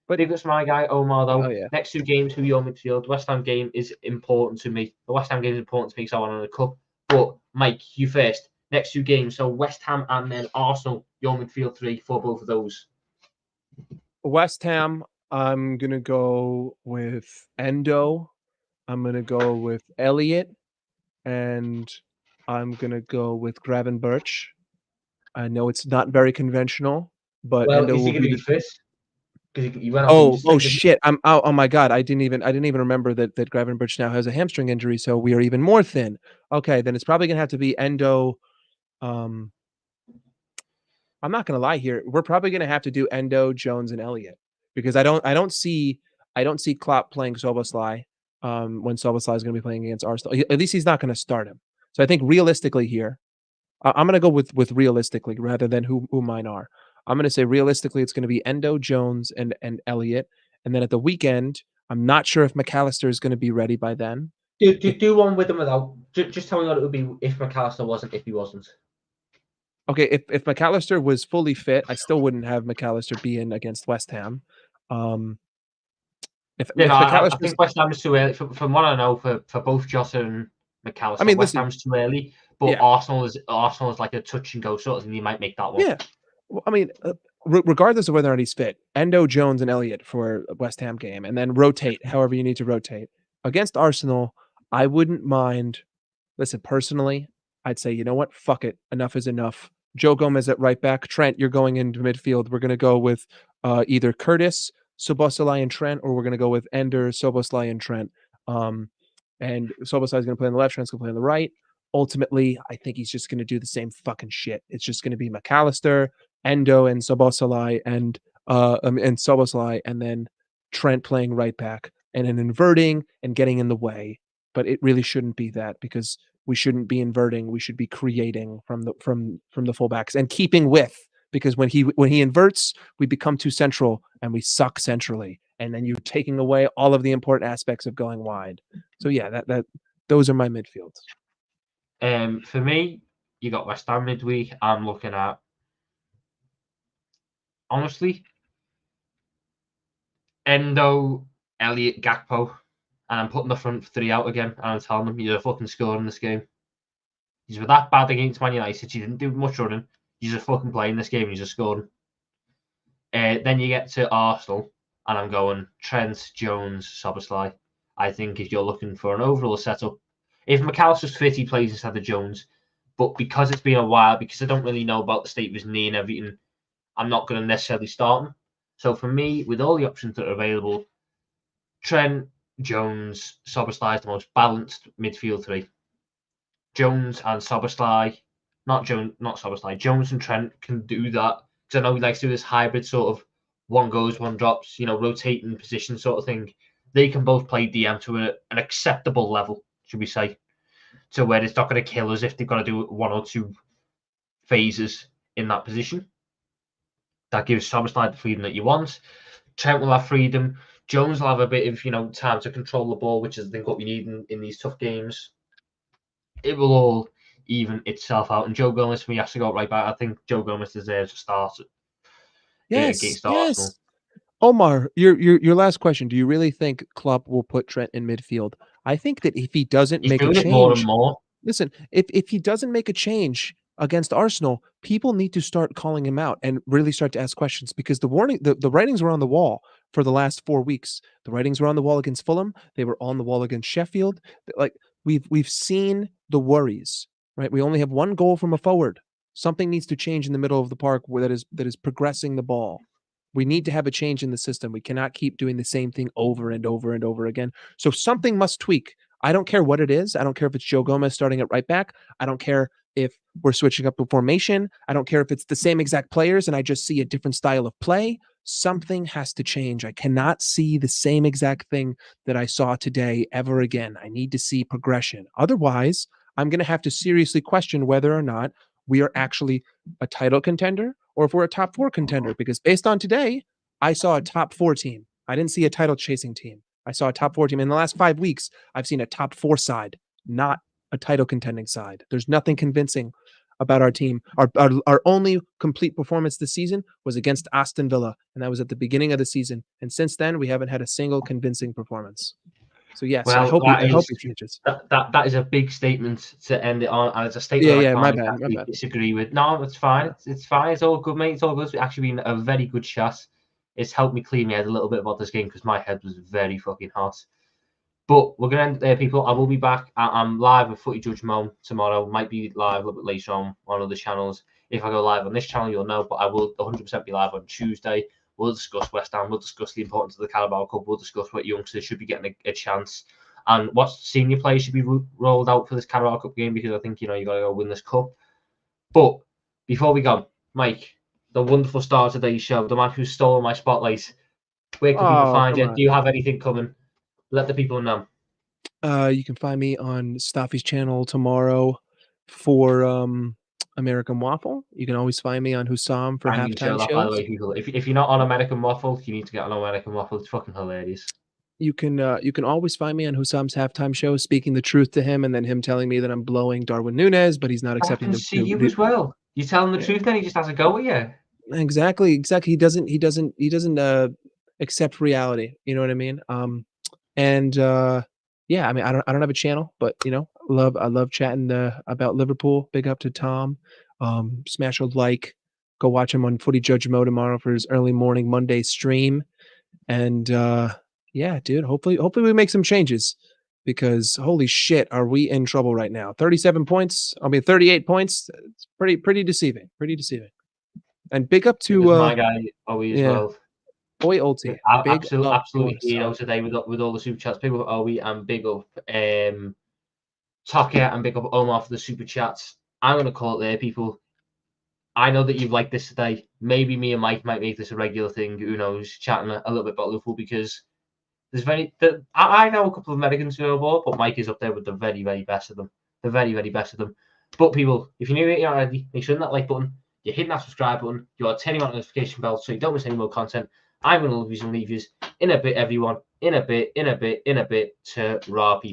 But if it's my guy, Omar, though, next two games, who your midfield, the West Ham game is important to me. The West Ham game is important to me because I want to win the cup. But, Mike, you first. Next two games, so West Ham and then Arsenal, your midfield three for both of those. West Ham, I'm going to go with Endo. I'm going to go with Elliott. And I'm going to go with Gravenberch. I know it's not very conventional, but Endo is he will going be to be fit? Because he went Oh shit! Oh my god! I didn't even remember that Gravenberch now has a hamstring injury, so we are even more thin. Okay, then it's probably gonna have to be Endo. I'm not gonna lie here. We're probably gonna have to do Endo, Jones, and Elliott because I don't see Klopp playing Szoboszlai when Szoboszlai is gonna be playing against Arsenal. At least he's not gonna start him. So I think realistically here, I'm gonna go with realistically rather than who mine are. I'm going to say realistically, it's going to be Endo, Jones, and Elliott. And then at the weekend, I'm not sure if McAllister is going to be ready by then. Do one with and without. Just tell me what it would be if McAllister wasn't, if he wasn't. Okay, if McAllister was fully fit, I still wouldn't have McAllister be in against West Ham. I think West Ham is too early. From what I know, for both Jota and McAllister, West Ham's too early. But Arsenal is like a touch and go sort of thing. You might make that one. Yeah. Well, I mean, regardless of whether or not he's fit, Endo, Jones, and Elliott for West Ham game, and then rotate however you need to rotate. Against Arsenal, I wouldn't mind. Listen, personally, I'd say, you know what? Fuck it. Enough is enough. Joe Gomez at right back. Trent, you're going into midfield. We're going to go with either Curtis, Szoboszlai, and Trent, or we're going to go with Ender, Szoboszlai, and Trent. And Szoboszlai is going to play on the left, Trent's going to play on the right. Ultimately, I think he's just going to do the same fucking shit. It's just going to be McAllister, Endo, and Szoboszlai, and Szoboszlai, and then Trent playing right back, and then inverting and getting in the way. But it really shouldn't be that because we shouldn't be inverting. We should be creating from the fullbacks and keeping with, because when he inverts, we become too central and we suck centrally, and then you're taking away all of the important aspects of going wide. So yeah, that those are my midfields. For me, you got West Ham midweek. I'm looking at, honestly, Endo, Elliott, Gakpo, and I'm putting the front three out again, and I'm telling them you're fucking scoring this game. He's were that bad against Man United. He didn't do much running. He's just fucking playing this game. He's just scoring. Then you get to Arsenal, and I'm going Trent, Jones, Szoboszlai. I think if you're looking for an overall setup, if McAllister's fit, he plays instead of Jones. But because it's been a while, because I don't really know about the state of his knee and everything, I'm not going to necessarily start him. So for me, with all the options that are available, Trent, Jones, Szoboszlai is the most balanced midfield three. Jones and Szoboszlai, not Szoboszlai. Jones and Trent can do that because I know he likes to do this hybrid sort of one goes, one drops, rotating position sort of thing. They can both play DM to an acceptable level, should we say, to where it's not going to kill us if they've got to do one or two phases in that position. That gives Szoboszlai the freedom that you want. Trent will have freedom. Jones will have a bit of time to control the ball, which is I think what we need in these tough games. It will all even itself out. And Joe Gomez, we have to go right back. I think Joe Gomez deserves a start against Arsenal. Omar, your last question. Do you really think Klopp will put Trent in midfield? I think that if he doesn't make a change, more and more. Listen, if he doesn't make a change against Arsenal, people need to start calling him out and really start to ask questions because the writings were on the wall for the last 4 weeks. The writings were on the wall against Fulham. They were on the wall against Sheffield. Like we've seen the worries, right? We only have one goal from a forward. Something needs to change in the middle of the park where that is progressing the ball. We need to have a change in the system. We cannot keep doing the same thing over and over and over again. So something must tweak. I don't care what it is. I don't care if it's Joe Gomez starting at right back. I don't care if we're switching up the formation. I don't care if it's the same exact players and I just see a different style of play. Something has to change. I cannot see the same exact thing that I saw today ever again. I need to see progression. Otherwise, I'm going to have to seriously question whether or not we are actually a title contender or if we're a top 4 contender. Because based on today, I saw a top 4 team. I didn't see a title chasing team. I saw a top 4 team. In the last 5 weeks, I've seen a top 4 side, not a title contending side. There's nothing convincing about our team. Our only complete performance this season was against Aston Villa, and that was at the beginning of the season. And since then, we haven't had a single convincing performance. So yes, I hope he changes. That is a big statement to end it on, and it's a statement I can't disagree with. No, it's fine. It's fine. It's all good, mate. It's all good. It's actually been a very good chat. It's helped me clear my head a little bit about this game because my head was very fucking hot. But we're gonna end it there, people. I will be back. I'm live with Footy Judge Mo tomorrow. Might be live a little bit later on other channels. If I go live on this channel, you'll know. But I will 100% be live on Tuesday. We'll discuss West Ham. We'll discuss the importance of the Carabao Cup. We'll discuss what youngsters should be getting a chance and what senior players should be rolled out for this Carabao Cup game because I think you got to go win this cup. But before we go, Mike, the wonderful star of today's show, the man who stole my spotlight. Where can people find you? Do you have anything coming? Let the people know. You can find me on Staffy's channel tomorrow for American Waffle. You can always find me on Hussam for halftime shows. By the way, people, if you're not on American Waffle, you need to get on American Waffle. It's fucking hilarious. You can always find me on Hussam's halftime show, speaking the truth to him, and then him telling me that I'm blowing Darwin Nunez, but he's not accepting the. See you as well. You tell him the truth, then he just has a go at you. Exactly. He doesn't accept reality. You know what I mean? Yeah, I mean, I don't have a channel, but I love chatting about Liverpool. Big up to Tom. Smash a like. Go watch him on Footy Judge Mo tomorrow for his early morning Monday stream. And yeah, dude, hopefully we make some changes because holy shit, are we in trouble right now? 38 points. It's pretty deceiving. Pretty deceiving. And big up to my guy Owie as well. Boy, Ulti. Absolute hero today with all the super chats. Big up Owie and big up Taka and big up Omar for the super chats. I'm going to call it there, people. I know that you've liked this today. Maybe me and Mike might make this a regular thing. Who knows? Chatting a little bit about Liverpool because there's I know a couple of Americans who are aboard, but Mike is up there with the very, very best of them. The very, very best of them. But people, if you're new here already, make sure you hit that like button. You're hitting that subscribe button. You're turning on the notification bell so you don't miss any more content. I'm going to love you and leave you in a bit, everyone. In a bit to raw people.